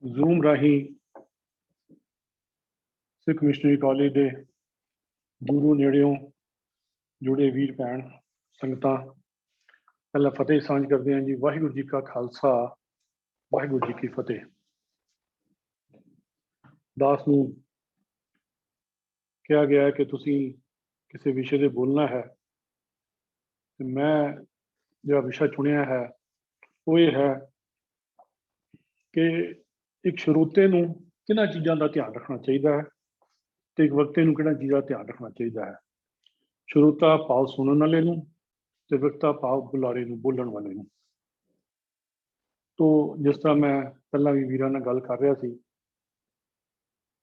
Zoom ਰਾਹੀਂ ਸਿੱਖ missionary college ਦੇ ਦੂਰੋਂ ਨੇੜਿਓਂ ਜੁੜੇ ਵੀਰ ਭੈਣ ਸੰਗਤਾਂ ਪਹਿਲਾਂ ਫਤਿਹ ਸਾਂਝ ਕਰਦੇ ਹਾਂ ਜੀ। ਵਾਹਿਗੁਰੂ ਜੀ ਕਾ ਖਾਲਸਾ, ਵਾਹਿਗੁਰੂ ਜੀ ਕੀ ਫਤਿਹ। ਦਾਸ ਨੂੰ ਕਿਹਾ ਗਿਆ ਕਿ ਤੁਸੀਂ ਕਿਸੇ ਵਿਸ਼ੇ ਤੇ ਬੋਲਣਾ ਹੈ ਤੇ ਮੈਂ ਜਿਹੜਾ ਵਿਸ਼ਾ ਚੁਣਿਆ ਹੈ ਉਹ ਇਹ ਹੈ ਕਿ ਇੱਕ ਸਰੋਤੇ ਨੂੰ ਕਿਹਨਾਂ ਚੀਜ਼ਾਂ ਦਾ ਧਿਆਨ ਰੱਖਣਾ ਚਾਹੀਦਾ ਹੈ ਤੇ ਇੱਕ ਵਕਤੇ ਨੂੰ ਕਿਹੜਾ ਚੀਜ਼ਾਂ ਦਾ ਧਿਆਨ ਰੱਖਣਾ ਚਾਹੀਦਾ ਹੈ। ਸਰੋਤਾ ਭਾਵ ਸੁਣਨ ਵਾਲੇ ਨੂੰ ਤੇ ਵਕਤਾ ਭਾਵ ਬੁਲਾਰੇ ਨੂੰ, ਬੋਲਣ ਵਾਲੇ ਨੂੰ। ਤੋ ਜਿਸ ਤਰ੍ਹਾਂ ਮੈਂ ਪਹਿਲਾਂ ਵੀ ਵੀਰਾਂ ਨਾਲ ਗੱਲ ਕਰ ਰਿਹਾ ਸੀ,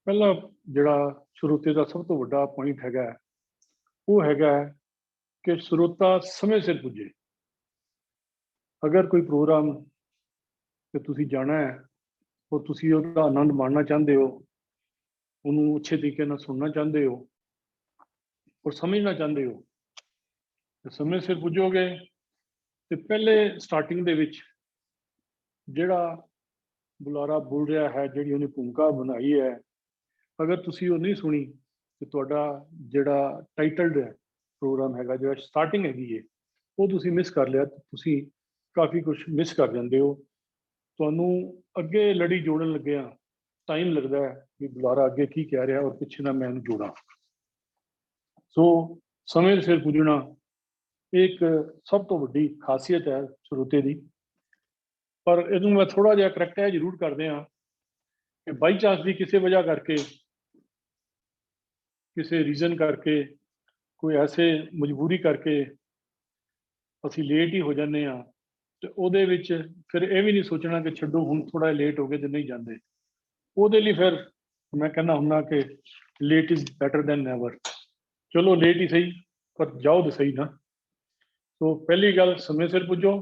ਪਹਿਲਾ ਜਿਹੜਾ ਸਰੋਤੇ ਦਾ ਸਭ ਤੋਂ ਵੱਡਾ ਪੁਆਇੰਟ ਹੈਗਾ ਉਹ ਹੈਗਾ ਕਿ ਸਰੋਤਾ ਸਮੇਂ ਸਿਰ ਪੁੱਜੇ। ਅਗਰ ਕੋਈ ਪ੍ਰੋਗਰਾਮ ਤੇ ਤੁਸੀਂ ਜਾਣਾ ਹੈ ਉਹ ਤੁਸੀਂ ਉਹਦਾ ਆਨੰਦ ਮਾਣਨਾ ਚਾਹੁੰਦੇ ਹੋ, ਉਹਨੂੰ ਅੱਛੇ ਤਰੀਕੇ ਨਾਲ ਸੁਣਨਾ ਚਾਹੁੰਦੇ ਹੋ ਔਰ ਸਮਝਣਾ ਚਾਹੁੰਦੇ ਹੋ ਤੇ ਸਮੇਂ ਸਿਰ ਪੁੱਜੋਗੇ। ਤੇ ਪਹਿਲੇ ਸਟਾਰਟਿੰਗ ਦੇ ਵਿੱਚ ਜਿਹੜਾ ਬੁਲਾਰਾ ਬੋਲ ਰਿਹਾ ਹੈ, ਜਿਹੜੀ ਉਹਨੇ ਭੂਮਿਕਾ ਬਣਾਈ ਹੈ, ਅਗਰ ਤੁਸੀਂ ਉਹ ਨਹੀਂ ਸੁਣੀ ਤੇ ਤੁਹਾਡਾ ਜਿਹੜਾ ਟਾਈਟਲਡ ਹੈ ਪ੍ਰੋਗਰਾਮ ਹੈਗਾ, ਜਿਹੜਾ ਸਟਾਰਟਿੰਗ ਹੈਗੀ ਹੈ, ਉਹ ਤੁਸੀਂ ਮਿਸ ਕਰ ਲਿਆ, ਤੁਸੀਂ ਕਾਫੀ ਕੁਝ ਮਿਸ ਕਰ ਜਾਂਦੇ ਹੋ। ਤੁਹਾਨੂੰ ਅੱਗੇ ਲੜੀ ਜੋੜਨ ਲੱਗਿਆ ਟਾਈਮ ਲੱਗਦਾ ਹੈ ਵੀ ਬੁਲਾਰਾ ਅੱਗੇ ਕੀ ਕਹਿ ਰਿਹਾ ਔਰ ਪਿੱਛੇ ਨਾਲ ਮੈਂ ਇਹਨੂੰ ਜੋੜਾਂ। ਸੋ ਸਮੇਂ ਸਿਰ ਪੁੱਜਣਾ ਇੱਕ ਸਭ ਤੋਂ ਵੱਡੀ ਖਾਸੀਅਤ ਹੈ ਸਰੋਤੇ ਦੀ। ਪਰ ਇਹਨੂੰ ਮੈਂ ਥੋੜਾ ਜਿਹਾ ਕਰੈਕਟ ਜ਼ਰੂਰ ਕਰਦੇ ਹਾਂ ਕਿ ਬਾਈ ਚਾਂਸ ਦੀ ਕਿਸੇ ਵਜ੍ਹਾ ਕਰਕੇ, ਕਿਸੇ ਰੀਜ਼ਨ ਕਰਕੇ, ਕੋਈ ਐਸੇ ਮਜਬੂਰੀ ਕਰਕੇ ਅਸੀਂ ਲੇਟ ਹੀ ਹੋ ਜਾਂਦੇ ਹਾਂ ਤੇ ਉਹਦੇ ਵਿੱਚ ਫਿਰ ਇਹ ਵੀ ਨਹੀਂ ਸੋਚਣਾ ਕਿ ਛੱਡੋ ਹੁਣ ਥੋੜਾ ਲੇਟ ਹੋ ਗਏ ਤੇ ਨਹੀਂ ਜਾਂਦੇ। ਉਹਦੇ ਲਈ ਫਿਰ ਮੈਂ ਕਹਿੰਦਾ ਹੁੰਦਾ ਕਿ late is better than never. ਚਲੋ ਲੇਟ ਹੀ ਸਹੀ ਪਰ ਜਾਓ ਤਾਂ ਸਹੀ ਨਾ। ਸੋ ਪਹਿਲੀ ਗੱਲ ਸਮੇਂ ਸਿਰ ਪੁੱਜੋ,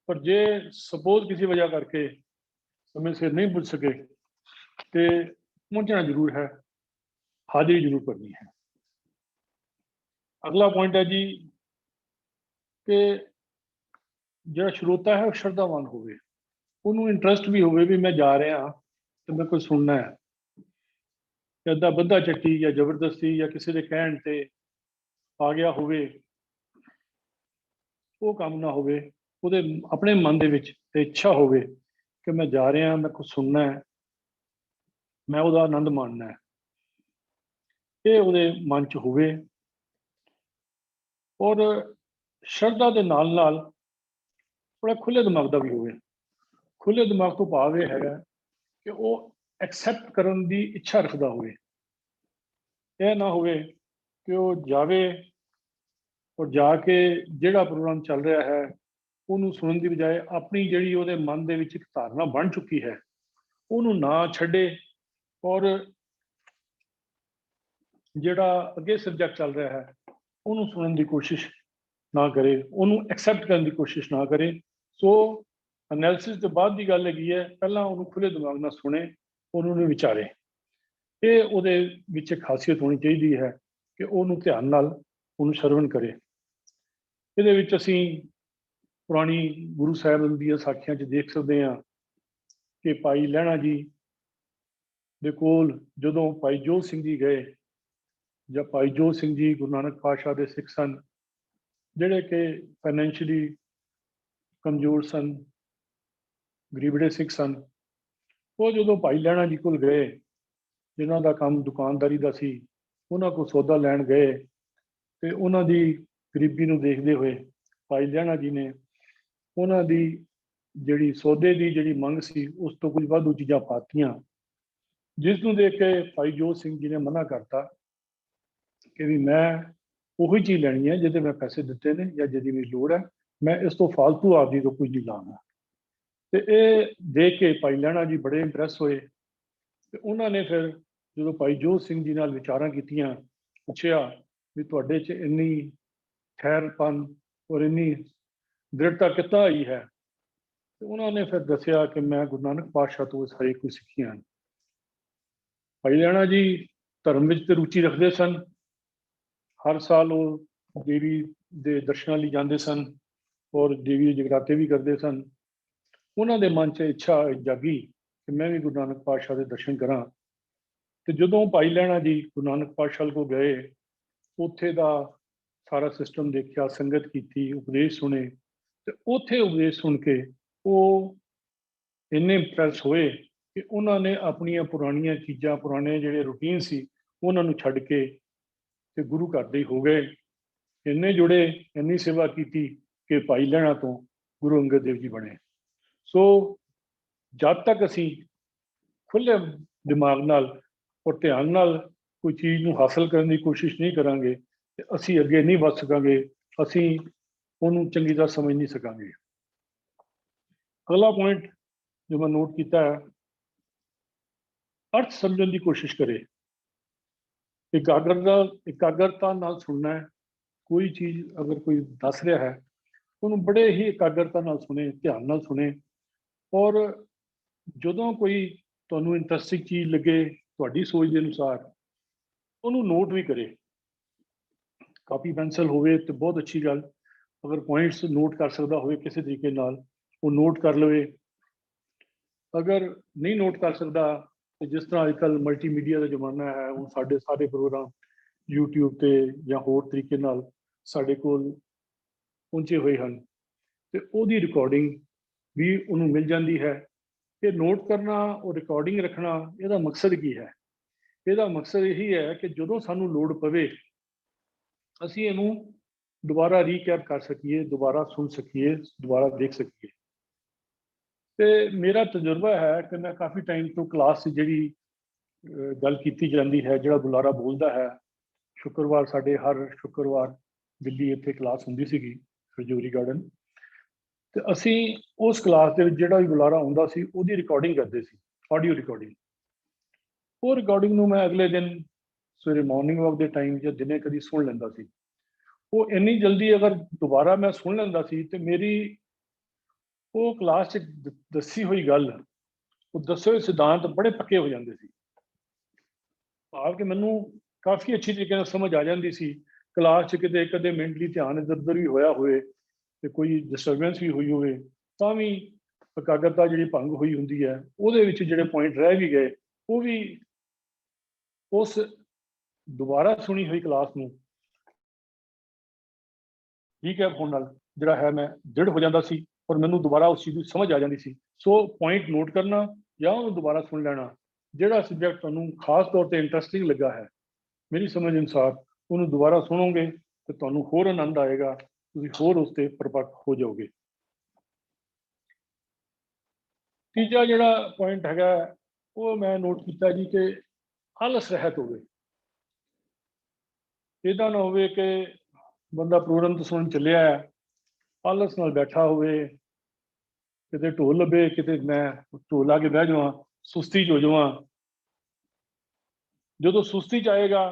ਪਰ ਜੇ ਸਪੋਜ਼ ਕਿਸੇ ਵਜ੍ਹਾ ਕਰਕੇ ਸਮੇਂ ਸਿਰ ਨਹੀਂ ਪੁੱਜ ਸਕੇ ਤੇ ਪਹੁੰਚਣਾ ਜ਼ਰੂਰ ਹੈ, ਹਾਜ਼ਰੀ ਜ਼ਰੂਰ ਕਰਨੀ ਹੈ। ਅਗਲਾ ਪੁਆਇੰਟ ਹੈ ਜੀ ਕਿ ਜਿਹੜਾ ਸਰੋਤਾ ਹੈ ਉਹ ਸ਼ਰਧਾਵਾਨ ਹੋਵੇ, ਉਹਨੂੰ ਇੰਟਰਸਟ ਵੀ ਹੋਵੇ ਵੀ ਮੈਂ ਜਾ ਰਿਹਾ ਤੇ ਮੈਂ ਕੁਝ ਸੁਣਨਾ ਹੈ। ਇੱਦਾਂ ਬੰਦਾ ਚੱਕੀ ਜਾਂ ਜ਼ਬਰਦਸਤੀ ਜਾਂ ਕਿਸੇ ਦੇ ਕਹਿਣ ਤੇ ਆ ਗਿਆ ਹੋਵੇ, ਉਹ ਕੰਮ ਨਾ ਹੋਵੇ। ਉਹਦੇ ਆਪਣੇ ਮਨ ਦੇ ਵਿੱਚ ਇੱਛਾ ਹੋਵੇ ਕਿ ਮੈਂ ਜਾ ਰਿਹਾ, ਮੈਂ ਕੁਝ ਸੁਣਨਾ ਹੈ, ਮੈਂ ਉਹਦਾ ਆਨੰਦ ਮਾਣਨਾ ਹੈ, ਇਹ ਉਹਦੇ ਮਨ 'ਚ ਹੋਵੇ। ਔਰ ਸ਼ਰਧਾ ਦੇ ਨਾਲ ਨਾਲ ਥੋੜਾ ਖੁੱਲੇ ਦਿਮਾਗ ਦਾ ਵੀ ਹੋਵੇ। ਖੁੱਲੇ ਦਿਮਾਗ ਤੋਂ ਭਾਵ ਇਹ ਹੈਗਾ ਕਿ ਉਹ ਐਕਸੈਪਟ ਕਰਨ ਦੀ ਇੱਛਾ ਰੱਖਦਾ ਹੋਵੇ। ਇਹ ਨਾ ਹੋਵੇ ਕਿ ਉਹ ਜਾਵੇ ਔਰ ਜਾ ਕੇ ਜਿਹੜਾ ਪ੍ਰੋਗਰਾਮ ਚੱਲ ਰਿਹਾ ਹੈ ਉਹਨੂੰ ਸੁਣਨ ਦੀ ਬਜਾਏ ਆਪਣੀ ਜਿਹੜੀ ਉਹਦੇ ਮਨ ਦੇ ਵਿੱਚ ਇੱਕ ਧਾਰਨਾ ਬਣ ਚੁੱਕੀ ਹੈ ਉਹਨੂੰ ਨਾ ਛੱਡੇ ਔਰ ਜਿਹੜਾ ਅੱਗੇ ਸਬਜੈਕਟ ਚੱਲ ਰਿਹਾ ਹੈ ਉਹਨੂੰ ਸੁਣਨ ਦੀ ਕੋਸ਼ਿਸ਼ ਨਾ ਕਰੇ, ਉਹਨੂੰ ਐਕਸੈਪਟ ਕਰਨ ਦੀ ਕੋਸ਼ਿਸ਼ ਨਾ ਕਰੇ। ਸੋ ਐਨਾਲਿਸਿਸ ਤੋਂ ਬਾਅਦ ਦੀ ਗੱਲ ਹੈਗੀ ਹੈ, ਪਹਿਲਾਂ ਉਹਨੂੰ ਖੁੱਲੇ ਦਿਮਾਗ ਨਾਲ ਸੁਣੇ, ਉਹਨੂੰ ਵਿਚਾਰੇ। ਇਹ ਉਹਦੇ ਵਿੱਚ ਖਾਸੀਅਤ ਹੋਣੀ ਚਾਹੀਦੀ ਹੈ ਕਿ ਉਹਨੂੰ ਧਿਆਨ ਨਾਲ ਉਹਨੂੰ ਸ਼ਰਵਣ ਕਰੇ। ਇਹਦੇ ਵਿੱਚ ਅਸੀਂ ਪੁਰਾਣੀ ਗੁਰੂ ਸਾਹਿਬ ਦੀਆਂ ਸਾਖੀਆਂ 'ਚ ਦੇਖ ਸਕਦੇ ਹਾਂ ਕਿ ਭਾਈ ਲਹਿਣਾ ਜੀ ਦੇ ਕੋਲ ਜਦੋਂ ਭਾਈ ਜੋਧ ਸਿੰਘ ਜੀ ਗਏ, ਜਾਂ ਭਾਈ ਜੋਧ ਸਿੰਘ ਜੀ ਗੁਰੂ ਨਾਨਕ ਪਾਤਸ਼ਾਹ ਦੇ ਸਿੱਖ ਸਨ, ਜਿਹੜੇ ਕਿ ਫਾਈਨੈਂਸ਼ੀਅਲੀ ਕਮਜ਼ੋਰ ਸਨ, ਗਰੀਬੜੇ ਸਿੱਖ ਸਨ। ਉਹ ਜਦੋਂ ਭਾਈ ਲਹਿਣਾ ਜੀ ਕੋਲ ਗਏ, ਜਿਨ੍ਹਾਂ ਦਾ ਕੰਮ ਦੁਕਾਨਦਾਰੀ ਦਾ ਸੀ, ਉਹਨਾਂ ਕੋਲ ਸੌਦਾ ਲੈਣ ਗਏ ਤੇ ਉਹਨਾਂ ਦੀ ਗਰੀਬੀ ਨੂੰ ਦੇਖਦੇ ਹੋਏ ਭਾਈ ਲਹਿਣਾ ਜੀ ਨੇ ਉਹਨਾਂ ਦੀ ਜਿਹੜੀ ਸੌਦੇ ਦੀ ਜਿਹੜੀ ਮੰਗ ਸੀ ਉਸ ਤੋਂ ਕੁਝ ਵਾਧੂ ਚੀਜ਼ਾਂ ਪਾਤੀਆਂ, ਜਿਸ ਨੂੰ ਦੇਖ ਕੇ ਭਾਈ ਜੋਧ ਸਿੰਘ ਜੀ ਨੇ ਮਨਾ ਕਰਤਾ ਕਿ ਵੀ ਮੈਂ ਉਹੀ ਚੀਜ਼ ਲੈਣੀ ਹੈ ਜਿਹਦੇ ਮੈਂ ਪੈਸੇ ਦਿੱਤੇ ਨੇ ਜਾਂ ਜਿਹਦੀ ਮੇਰੀ ਲੋੜ ਹੈ, ਮੈਂ ਇਸ ਤੋਂ ਫਾਲਤੂ ਆਪਦੀ ਤੋਂ ਕੁਝ ਨਹੀਂ ਲਾਉਣਾ। ਤੇ ਇਹ ਦੇਖ ਕੇ ਭਾਈ ਲਹਿਣਾ ਜੀ ਬੜੇ ਇੰਪਰੈਸ ਹੋਏ ਤੇ ਉਹਨਾਂ ਨੇ ਫਿਰ ਜਦੋਂ ਭਾਈ ਜੋਧ ਸਿੰਘ ਜੀ ਨਾਲ ਵਿਚਾਰਾਂ ਕੀਤੀਆਂ, ਪੁੱਛਿਆ ਵੀ ਤੁਹਾਡੇ 'ਚ ਇੰਨੀ ਠਹਿਰਪਨ ਔਰ ਇੰਨੀ ਦ੍ਰਿੜਤਾ ਕਿੱਦਾਂ ਆਈ ਹੈ, ਤੇ ਉਹਨਾਂ ਨੇ ਫਿਰ ਦੱਸਿਆ ਕਿ ਮੈਂ ਗੁਰੂ ਨਾਨਕ ਪਾਤਸ਼ਾਹ ਤੋਂ ਸਾਰੀ ਕੁਝ ਸਿੱਖੀਆਂ। ਭਾਈ ਲਹਿਣਾ ਜੀ ਧਰਮ ਵਿੱਚ ਤੇ ਰੁਚੀ ਰੱਖਦੇ ਸਨ, ਹਰ ਸਾਲ ਉਹ ਦੇਵੀ ਦੇ ਦਰਸ਼ਨਾਂ ਲਈ ਜਾਂਦੇ ਸਨ ਔਰ ਦੇਵੀ ਦੇ ਜਗਰਾਤੇ ਵੀ ਕਰਦੇ ਸਨ। ਉਹਨਾਂ ਦੇ ਮਨ 'ਚ ਇੱਛਾ ਜਾਗੀ कि मैं भी गुरु नानक पातशाह के दर्शन करा। तो जदों भाई लहणा जी गुरु नानक पातशाह को गए, उत्थे दा सारा सिस्टम देखा, संगत की, उपदेश सुने, तो उत्थे उपदेश सुन के वो इन्ने इंप्रैस होए कि उन्होंने अपनियां पुरानियां चीज़ां, पुराने जिहड़े रूटीन सी उन्होंने छड्ड के ते गुरु घर दे हो गए। इन्ने जुड़े, इन्नी सेवा की कि भाई लहणा तो गुरु अंगद देव जी बने। सो जब तक असी खुले दिमाग नाल और ध्यान नाल कोई चीज़ नूं हासिल करने की कोशिश नहीं करांगे ते असी अगे नहीं वध सकांगे, असी उहनूं चंगी तरह समझ नहीं सकांगे। अगला पॉइंट जो मैं नोट किया है, अर्थ समझने की कोशिश करे। एकाग्रता नाल सुनना है। कोई चीज़ अगर कोई दस रहा है उन्होंने बड़े ही एकाग्रता नाल सुने, ध्यान नाल सुने, और जदों कोई तुहानूं इंटरस्टिंग चीज़ लगे तुहाडी सोच के अनुसार उन्होंने नोट भी करे। कापी पेंसिल होवे तो बहुत अच्छी गल, अगर पॉइंट्स नोट कर सकता हो किसी तरीके नाल वो नोट कर लवे। अगर नहीं नोट कर सकता तो जिस तरह अजकल मल्टीमीडिया का जमाना है, वो साढ़े सारे प्रोग्राम यूट्यूब पे या होर तरीके नाल साढ़े कोल पहुंचे हुए हैं, तो ਉਹਦੀ रिकॉर्डिंग भी उन्होंने मिल जाती है। कि नोट करना और रिकॉर्डिंग रखना ਇਹਦਾ मकसद की है? ਇਹਦਾ मकसद यही है कि ਜਦੋਂ ਸਾਨੂੰ ਲੋੜ ਪਵੇ ਅਸੀਂ ਇਹਨੂੰ दोबारा रीकैप कर सकीए, दोबारा सुन सकीए, दोबारा देख सकीए। तो मेरा तजुर्बा है कि मैं काफ़ी टाइम तो क्लास जी गल की जाती है, जो बुलारा बोलता है, शुक्रवार साढ़े हर शुक्रवार दिल्ली इतने क्लास होंगी सी रजौरी गार्डन, तो असी उस क्लास के जोड़ा भी बुलारा आता सी उसकी रिकॉर्डिंग करते सी, ऑडियो रिकॉर्डिंग। वो रिकॉर्डिंग में मैं अगले दिन सवेरे मॉर्निंग वॉक के टाइम या दिने कभी सुन लेंदा सी। वो इन्नी जल्दी अगर दोबारा मैं सुन लेंदा सी तो मेरी वो क्लास दसी हुई गल, वो दसे हुए सिद्धांत बड़े पक्के हो जाते सी। भाव कि मैनू काफ़ी अच्छी तरीके समझ आ जाती सी। क्लास किते कदे मिनटली ध्यान इधर उधर भी होया होए ते कोई डिस्टर्बेंस भी हुई होवे तां भी एकाग्रता जी भंग हुई होंदी है, उहदे विच जिहड़े पॉइंट रह भी गए वो भी उस दोबारा सुनी हुई क्लास में रीकैप होने नाल जिहड़ा है मैं दृढ़ हो जाता सी और मैनू दोबारा उस चीज़ की समझ आ जाती सी। सो पॉइंट नोट करना या उन्होंने दोबारा सुन लेना, जिहड़ा सबजैक्ट तुहानूं खास तौर पर इंटरस्टिंग लगा है, मेरी समझ अनुसार उन्होंने दोबारा सुनोगे तो तुहानूं होर आनंद आएगा, तुसीं होर उस ते परिपक्व हो जाओगे। तीजा जिहड़ा पॉइंट हैगा वो मैं नोट किया जी कि आलस रहत होवे। इदा ना होवे कि बंदा प्रोग्राम तो सुन चलिया है, आलस नाल बैठा होवे, किते ढोल लभे किते मैं ढोल आके बह जावां, सुस्ती च हो जावां। जो सुस्ती च आएगा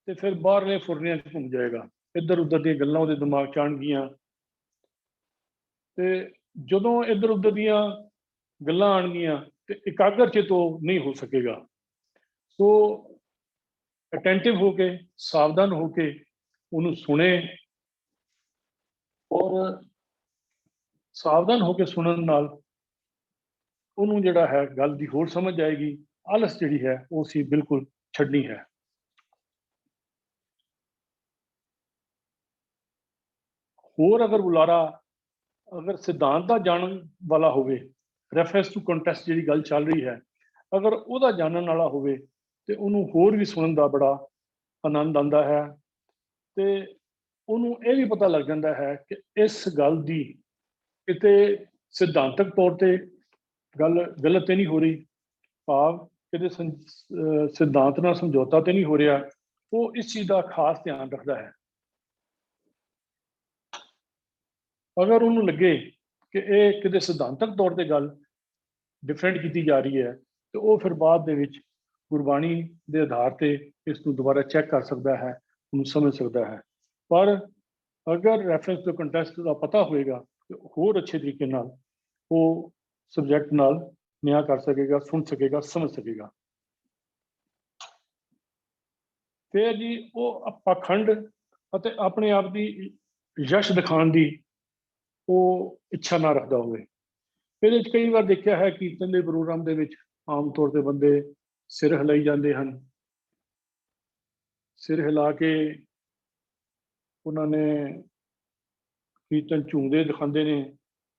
तो फिर बाहरले फुरनियां च घूम जाएगा, इधर उधर दी गल्लां उहदे दिमाग च आउणगियां, ते जदों इधर उधर दियां गल्लां आउणगियां ते एकाग्र चित तो नहीं हो सकेगा। सो अटेंटिव होके, सावधान होके उन्होंने सुने और सावधान होकर सुनने नाल उन्होंने जिहड़ा है गल दी होर समझ आएगी, आलस जिहड़ी है वो सी बिल्कुल छड्डनी है। होर अगर बुलारा अगर सिद्धांत का जानन वाला होवे, रेफरेंस टू कंटेस्ट जिहड़ी गल चल रही है, अगर उहदा जानन वाला होवे ते उन्होंने होर भी सुनन दा बड़ा आनंद आंदा है। ते उन्होंने ये भी पता लग जाता है कि इस गल दी किते सिद्धांतक तौर पर गल गलत तो नहीं हो रही, भाव किते सिद्धांत नाल समझौता तो नहीं हो रहा, वो इस चीज़ का खास ध्यान रखता है। अगर उन्होंने लगे कि ये किते सिद्धांतक तौर पर गल डिफरेंट की जा रही है तो वो फिर बाद दे विच गुरबाणी के आधार पर इसको दोबारा चैक कर सकता है, उन्हें समझ सकता है। पर अगर रेफरेंस टू कंटेस्ट का पता होएगा तो होर अच्छे तरीके नाल वो सबजैक्ट नाल न्याय कर सकेगा, सुन सकेगा, समझ सकेगा। फिर जी वो पाखंड अते अपने आप की यश दिखाने की वो इच्छा ना रखता होवे। फिर कई बार देखा है कीर्तन के प्रोग्राम के विच आम तौर पर बंदे सिर हिलाई जाते हैं, सिर हिला के उन्होंने कीर्तन झूमते दिखाते हैं,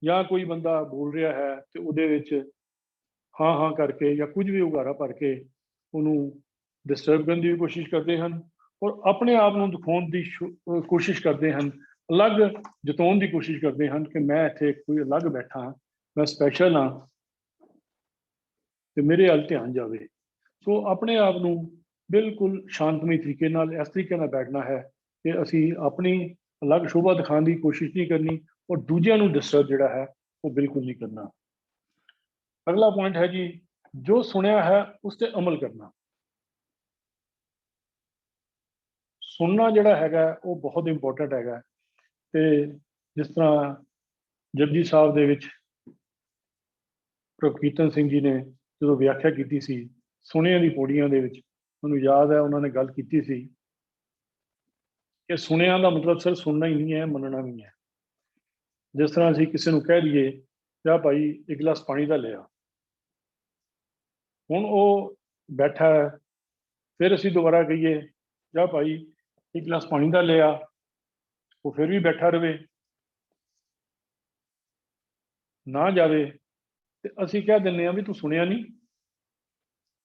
या कोई बंदा बोल रहा है तो वो हाँ हाँ करके या कुछ भी उगारा भर के उन्होंने डिस्टर्ब करने की कोशिश करते हैं और अपने आप को दिखाने की कोशिश करते हैं, अलग जताने की कोशिश करते हैं कि मैं इत्थे कोई अलग बैठा हाँ, मैं स्पैशल हाँ तो मेरे हल ध्यान जाए। सो अपने आप को बिल्कुल शांतमई तरीके नाल इस तरीके नाल बैठना है कि असी अपनी अलग शोभा दिखाने की कोशिश नहीं करनी और दूजियां नूं डिस्टर्ब जिहड़ा है वो बिल्कुल नहीं करना। अगला पॉइंट है जी, जो सुनिया है उस पर अमल करना। सुनना जिहड़ा हैगा वो बहुत इंपॉर्टेंट हैगा ते जिस तरह जपजी साहब दे विच प्रभु कीर्तन सिंह जी ने जो व्याख्या की सी सुनिया दी पौड़ियां दे विच, मैनूं याद है उन्होंने गल की सी कि सुनिया का मतलब सिर्फ सुनना ही नहीं है, मनना भी है। जिस तरह असीं किसी को कह दईए जा भाई एक गिलास पानी का लिया, हुण वो बैठा है, फिर असीं दोबारा कहीए जा भाई एक गिलास पानी का लिया, वो फिर भी बैठा रहे ना जाए तो असीं कह दिंदे भी तू सुनिया नहीं,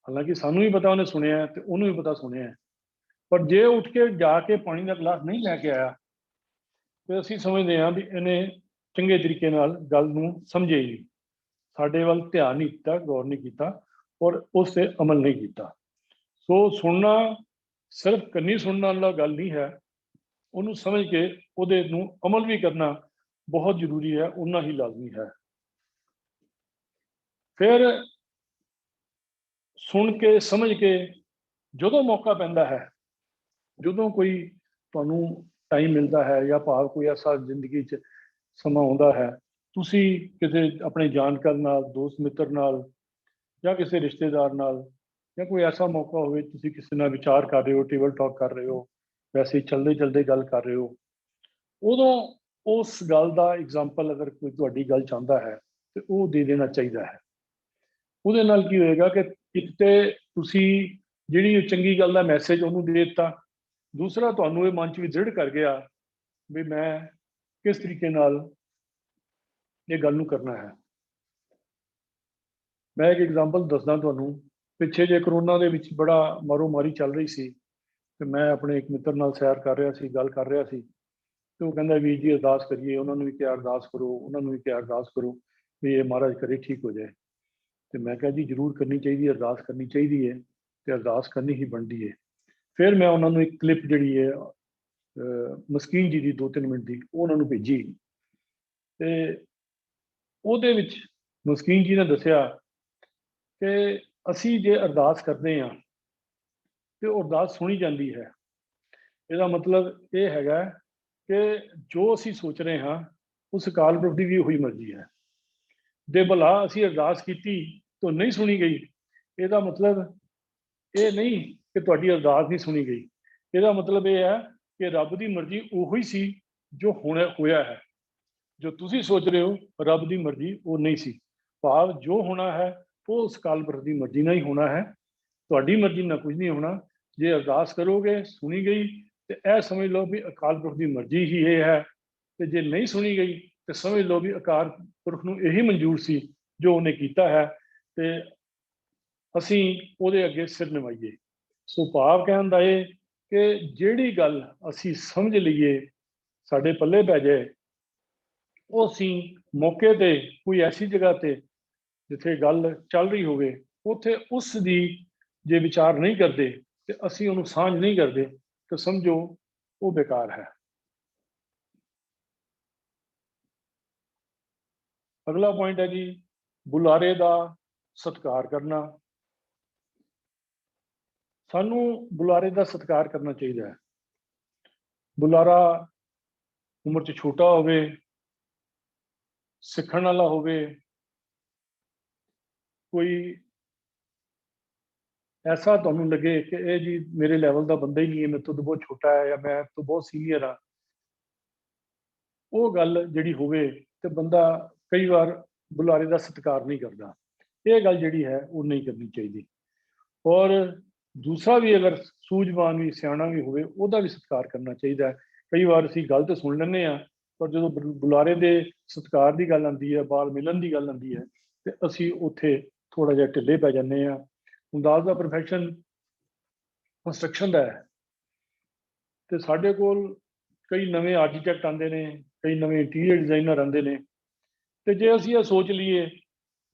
हालांकि सानू भी पता उन्हें सुनिया तो उन्होंने भी पता सुनिया, पर जे उठ के जाके पानी का गिलास नहीं लैके आया तो असीं समझते हैं भी इन्हें चंगे तरीके नाल गल नूं समझे ही नहीं, साडे वल ध्यान नहीं दिता, गौर नहीं किया और उस ते अमल नहीं किया। सो सुनना सिर्फ कन्नी सुनने वाला गल नहीं है, उन्होंने समझ के उहदे नूं अमल भी करना बहुत जरूरी है, उन्ना ही लाजमी है। फिर सुन के समझ के जो मौका पैंदा है, जो कोई तुहानू टाइम मिलता है या भाव कोई ऐसा जिंदगी च समा आउंदा है, तुसी किसी अपने जानकार नाल, दोस्त मित्र नाल या किसी रिश्तेदार नाल या कोई ऐसा मौका हो तुसी किसी नाल विचार कर रहे हो, टेबल टॉक कर रहे हो, वैसे ही चलते चलते गल कर रहे हो, उदों उस गल का एग्जाम्पल अगर कोई तुहाडी गल चाहता है तो वो दे देना चाहिए है। ਉਹਦੇ ਨਾਲ ਕੀ ਹੋਏਗਾ ਕਿ ਇੱਕ ਤੇ ਤੁਸੀਂ ਜਿਹੜੀ ਚੰਗੀ ਗੱਲ ਦਾ ਮੈਸੇਜ ਉਹਨੂੰ ਦੇ ਦਿੱਤਾ, ਦੂਸਰਾ ਤੁਹਾਨੂੰ ਇਹ ਮਨ 'ਚ ਵੀ ਦ੍ਰਿੜ ਕਰ ਗਿਆ ਵੀ ਮੈਂ ਕਿਸ ਤਰੀਕੇ ਨਾਲ ਇਹ ਗੱਲ ਨੂੰ ਕਰਨਾ ਹੈ। ਮੈਂ ਇੱਕ ਐਗਜ਼ਾਮਪਲ ਦੱਸਦਾ ਤੁਹਾਨੂੰ, ਪਿੱਛੇ ਜੇ ਕਰੋਨਾ ਦੇ ਵਿੱਚ ਬੜਾ ਮਾਰੋ ਮਾਰੀ ਚੱਲ ਰਹੀ ਸੀ ਤੇ ਮੈਂ ਆਪਣੇ ਇੱਕ ਮਿੱਤਰ ਨਾਲ ਸੈਰ ਕਰ ਰਿਹਾ ਸੀ, ਗੱਲ ਕਰ ਰਿਹਾ ਸੀ ਤੇ ਉਹ ਕਹਿੰਦਾ ਵੀਰ ਜੀ ਅਰਦਾਸ ਕਰੀਏ, ਉਹਨਾਂ ਨੂੰ ਵੀ ਕਿਹਾ ਅਰਦਾਸ ਕਰੋ, ਉਹਨਾਂ ਨੂੰ ਵੀ ਕਿਹਾ ਅਰਦਾਸ ਕਰੋ ਵੀ ਇਹ ਮਹਾਰਾਜ ਕਰੇ ਠੀਕ ਹੋ ਜਾਏ। तो मैं कहा जी जरूर करनी चाहिए, अरदास करनी चाहिए है तो अरदास करनी ही बनती है। फिर मैं उन्होंने एक क्लिप जी है मस्कीन जी की 2-3 मिनट की वो उन्होंने भेजी तो मस्कीन जी ने दसिया कि असी जे अरदास करते हैं तो अरदास सुनी जाती है। इसका मतलब ये है कि जो असी सोच रहे हाँ उस अकाल पुरख की भी वही मर्जी है। जे भला असी अरदास की तो नहीं सुनी गई, इसका मतलब ये नहीं कि तुहाडी अरदास नहीं सुनी गई, इसका मतलब ये है कि रब की मर्जी उही सी जो होना होया है, जो तुसी सोच रहे हो रब की मर्जी वो नहीं सी। भाव जो होना है वो उस अकाल पुरख की मर्जी ना ही होना है, तुहाडी मर्जी ना कुछ नहीं होना। जे अरदास करोगे सुनी गई तो यह समझ लो भी अकाल पुरख की मर्जी ही ये है, तो जे नहीं सुनी गई तो समझ लो भी अकाल पुरख नूं यही मंजूर सी जो उन्हें कीता है ते असीं उहदे अगे सिर निवाइए। सो भाव कहण दा ये कि जिहड़ी गल असीं समझ लईए साडे पल्ले पै जाए, वो असीं मौके ते कोई ऐसी जगह ते जिथे गल चल रही होवे उत्थे उस दी जे विचार नहीं करते तो असीं उहनूं सांझ नहीं करते तो समझो वो बेकार है। अगला पॉइंट है जी बुलारे का सत्कार करना। सानू बुलारे का सत्कार करना चाहिए है। बुलारा उम्र च छोटा होवे, सीखण वाला होवे, कोई ऐसा तुहानू लगे कि ये जी मेरे लैवल का बंदा ही नहीं है, मेरे तो बहुत छोटा है या मैं तो बहुत सीनियर हाँ, वो गल जिहड़ी होवे ते बंदा कई बार बुलारे का सत्कार नहीं करता। ये गल जिहड़ी है वो नहीं करनी चाहिए। और दूसरा भी अगर सूझवान भी सियाणा भी होवे ਉਹਦਾ भी सत्कार करना चाहिए। कई बार ਅਸੀਂ गल तो सुन लैंदे आ पर जो बुलारे के सत्कार की गल आती है, बाल मिलन की गल आती है, तो असी उत्थे थोड़ा जिहा ढिले पै जाने आ। मुमताज का प्रोफैशन कंस्ट्रक्शन का है, तो साढ़े कोल कई नवे आर्कीटैक्ट आते हैं, कई नवे इंटीरियर डिजाइनर आते हैं, तो जे असी ये सोच लीए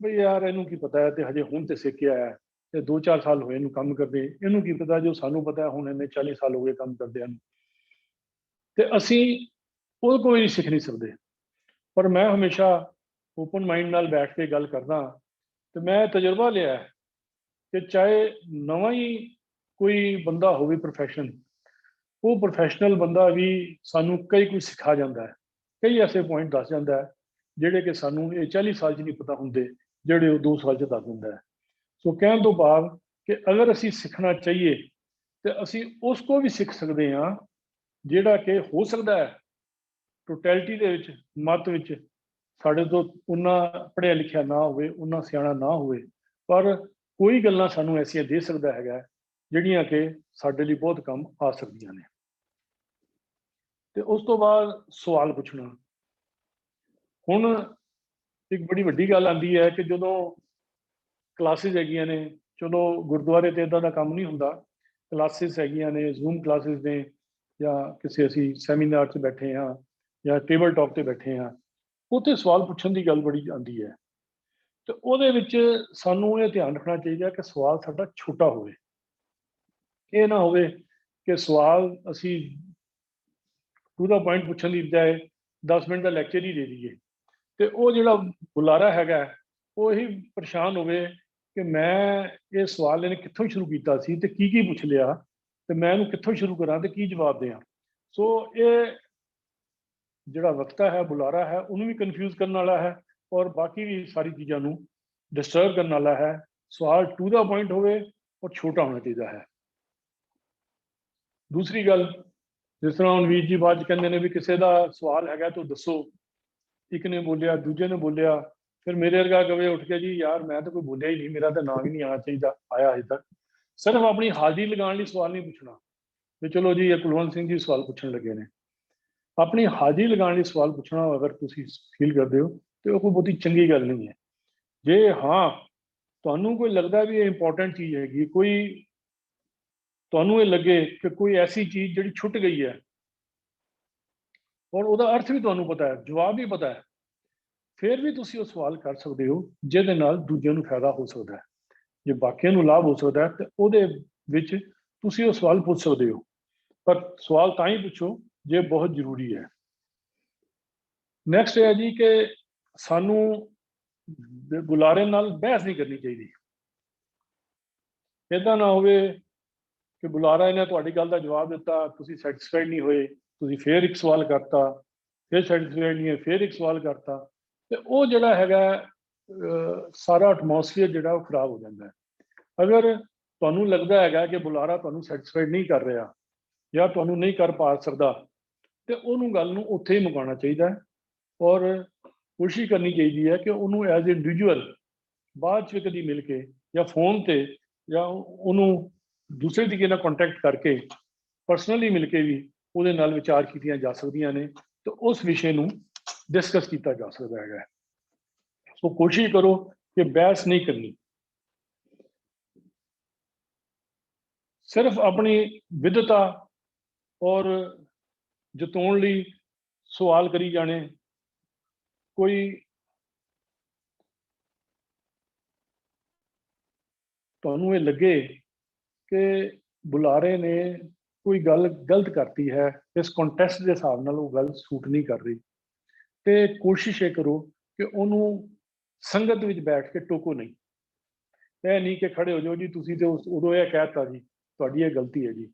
बई यार इनू की पता है, तो हजे हुण तो सिख के आया, तो 2-4 साल होए इनू काम करते, इनू की पता जो सानू पता है हुण इन्हें 40 साल हो गए काम करदे, तो असी वो कोई नहीं सीख नहीं सकते। पर मैं हमेशा ओपन माइंड नाल बैठ के गल करदा, तो मैं तजुर्बा लिया है कि चाहे नवा ही कोई बंदा होवे प्रोफैशन, वो प्रोफैशनल बंदा भी सानू कई कुछ सिखा जाता है, कई ऐसे पॉइंट दस जाता है जिहड़े कि सानू ये 40 साल च नहीं पता होंगे, जिहड़े वो 2 साल च दस दिंदा है। सो कहण तो भाव कि अगर असी सीखना चाहिए तो असी उसको भी सीख सकते हाँ जिहड़ा कि हो सकता है टोटैलिटी दे विच मत विच साढ़े तो उन्ना पढ़िया लिखिया ना होवे, उन्ना सियाणा ना होवे, पर कोई गल्लां सानू ऐसियां दे सकदा हैगा जिहड़ियां कि साडे लई बहुत काम आ सकदियां ने। ते उस तो बाद सवाल पुछना, हुण एक बड़ी वड्डी गल आंदी है कि जदों क्लासिस हैगियां ने, चलो गुरुद्वारे ते इदां दा काम नहीं हुंदा, क्लासिस हैगियां ने, जूम क्लासिस ने, या किसी असी सैमीनार च बैठे हाँ या टेबल टॉक ते बैठे हाँ, उत्थे सवाल पुछण की गल बड़ी आती है। तो ਉਹਦੇ ਵਿੱਚ ਸਾਨੂੰ ਇਹ ਧਿਆन रखना चाहिए कि सवाल साडा छोटा होवे, ये ना होवे कि सवाल असी टू द पॉइंट पुछण की बजाय 10 मिनट का लैक्चर ही दे दीए, तो वो जिहड़ा बुलारा हैगा वो ही परेशान होवे कि मैं ये सवाल इन्हें कित्थों शुरू किया सी ते की पुछ लिया, तो मैं इहनूं कित्थों शुरू करा ते की जवाब दें। सो ये जिहड़ा वक्ता है, बुलारा है, उन्होंने भी कन्फ्यूज़ करने वाला है और बाकी भी सारी चीज़ों डिस्टर्ब करने वाला है। सवाल टू द पॉइंट होवे और छोटा होना चाहिए है। दूसरी गल, जिस तरह हुण वीर जी बाद च कहंदे ने भी किसी का सवाल हैगा तो दसो, एक ने बोलिया, दूजे ने बोलिया, फिर मेरे वर्गा कवे उठ के जी यार मैं तो कोई बोलिया ही नहीं, मेरा तो नाम ही नहीं आना चाहिए आया अजे तक। सिर्फ अपनी हाजिरी लगाने लई सवाल नहीं पूछना भी चलो जी ये कुलवंत सिंह जी सवाल पूछण लगे ने, अपनी हाजिरी लगाने लई सवाल पूछना अगर तुसीं फील करते हो तो वो कोई बहुती चंगी गल नहीं है। जे हाँ तुहानूं कोई लगता भी ये इंपॉर्टेंट चीज़ हैगी, कोई तुहानूं ये लगे कि कोई ऐसी चीज़ जिहड़ी छुट गई है और ਉਹਦਾ अर्थ भी तुहानूं पता है, जवाब भी पता है, फिर भी तुसीं वो सवाल कर सकते हो जिहदे नाल दूजिਆਂ ਨੂੰ फायदा हो सकता है। जे बाकियां ਨੂੰ लाभ हो सकता है तो ਉਹਦੇ ਵਿੱਚ तुसीं वो सवाल पूछ सकते हो, पर सवाल तां ही पुछो जे बहुत जरूरी है। नैक्सट है जी कि सानू बुलारे नाल बहस नहीं करनी चाहिए। इदां ना होवे कि बुलारा इन्हें तुहाडी गल दा जवाब दिता, तुसीं सैटिस्फाइड नहीं होए, तुसीं फिर एक सवाल करता, फिर सैटिस्फाइड नहीं है, फिर एक सवाल करता, तो वो जिहड़ा हैगा सारा एटमोसफेयर जिहड़ा वो खराब हो जाता है। अगर तुहानूं लगदा हैगा कि बुलारा तुहानूं सैटिस्फाइड नहीं कर रहा या तुहानूं नहीं कर पा सकदा, तो उन्होंने गल नूं उत्थे ही मुकाना चाहिए और कोशिश करनी चाहिए है कि उन्होंने एज ए इंडिविजुअल बाद च कभी मिल के या फोन ते या उन्होंने दूसरे तरीके नाल कॉन्टैक्ट करके परसनली मिल के भी ਉਹਦੇ नाल विचार कीतियां जा सकदियां ने, तो उस विषय नूं डिस्कस किया जा सकता है। सो कोशिश करो कि बहस नहीं करनी, सिर्फ अपनी विधता और जताउण लई सवाल करी जाने। कोई तुहानूं ये लगे कि बुलारे ने कोई गल गलत करती है, इस कॉन्टैक्स्ट के हिसाब नाल वो गल सूट नहीं कर रही, तो कोशिश ये करो कि उन्होंने संगत विच बैठ के टोको नहीं, यह नहीं कि खड़े हो जाओ जी तुसीं तो उदों यह कहता जी तुहाडी यह गलती है जी,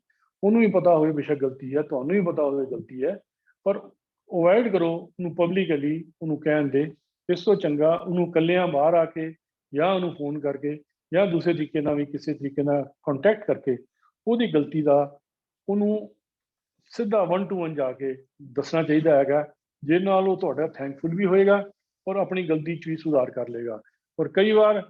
उन्होंने भी पता हो बेशक गलती है, तुहानूं भी पता हो गलती है, पर अवॉइड करो उन्होंने पब्लिकली उन्होंने कहण दे। इस तो चंगा उन्होंने कल्लियां बाहर आके या उन्होंने फोन करके या दूसरे तरीके नाल भी किसी तरीके नाल कॉन्टैक्ट करके ਉਹਦੀ गलती का ਉਹਨੂੰ सीधा 1 to 1 जाके दसना चाहिए हैगा, जिस नाल वो तुहाडा थैंकफुल भी होएगा और अपनी गलती च भी सुधार कर लेगा। और कई बार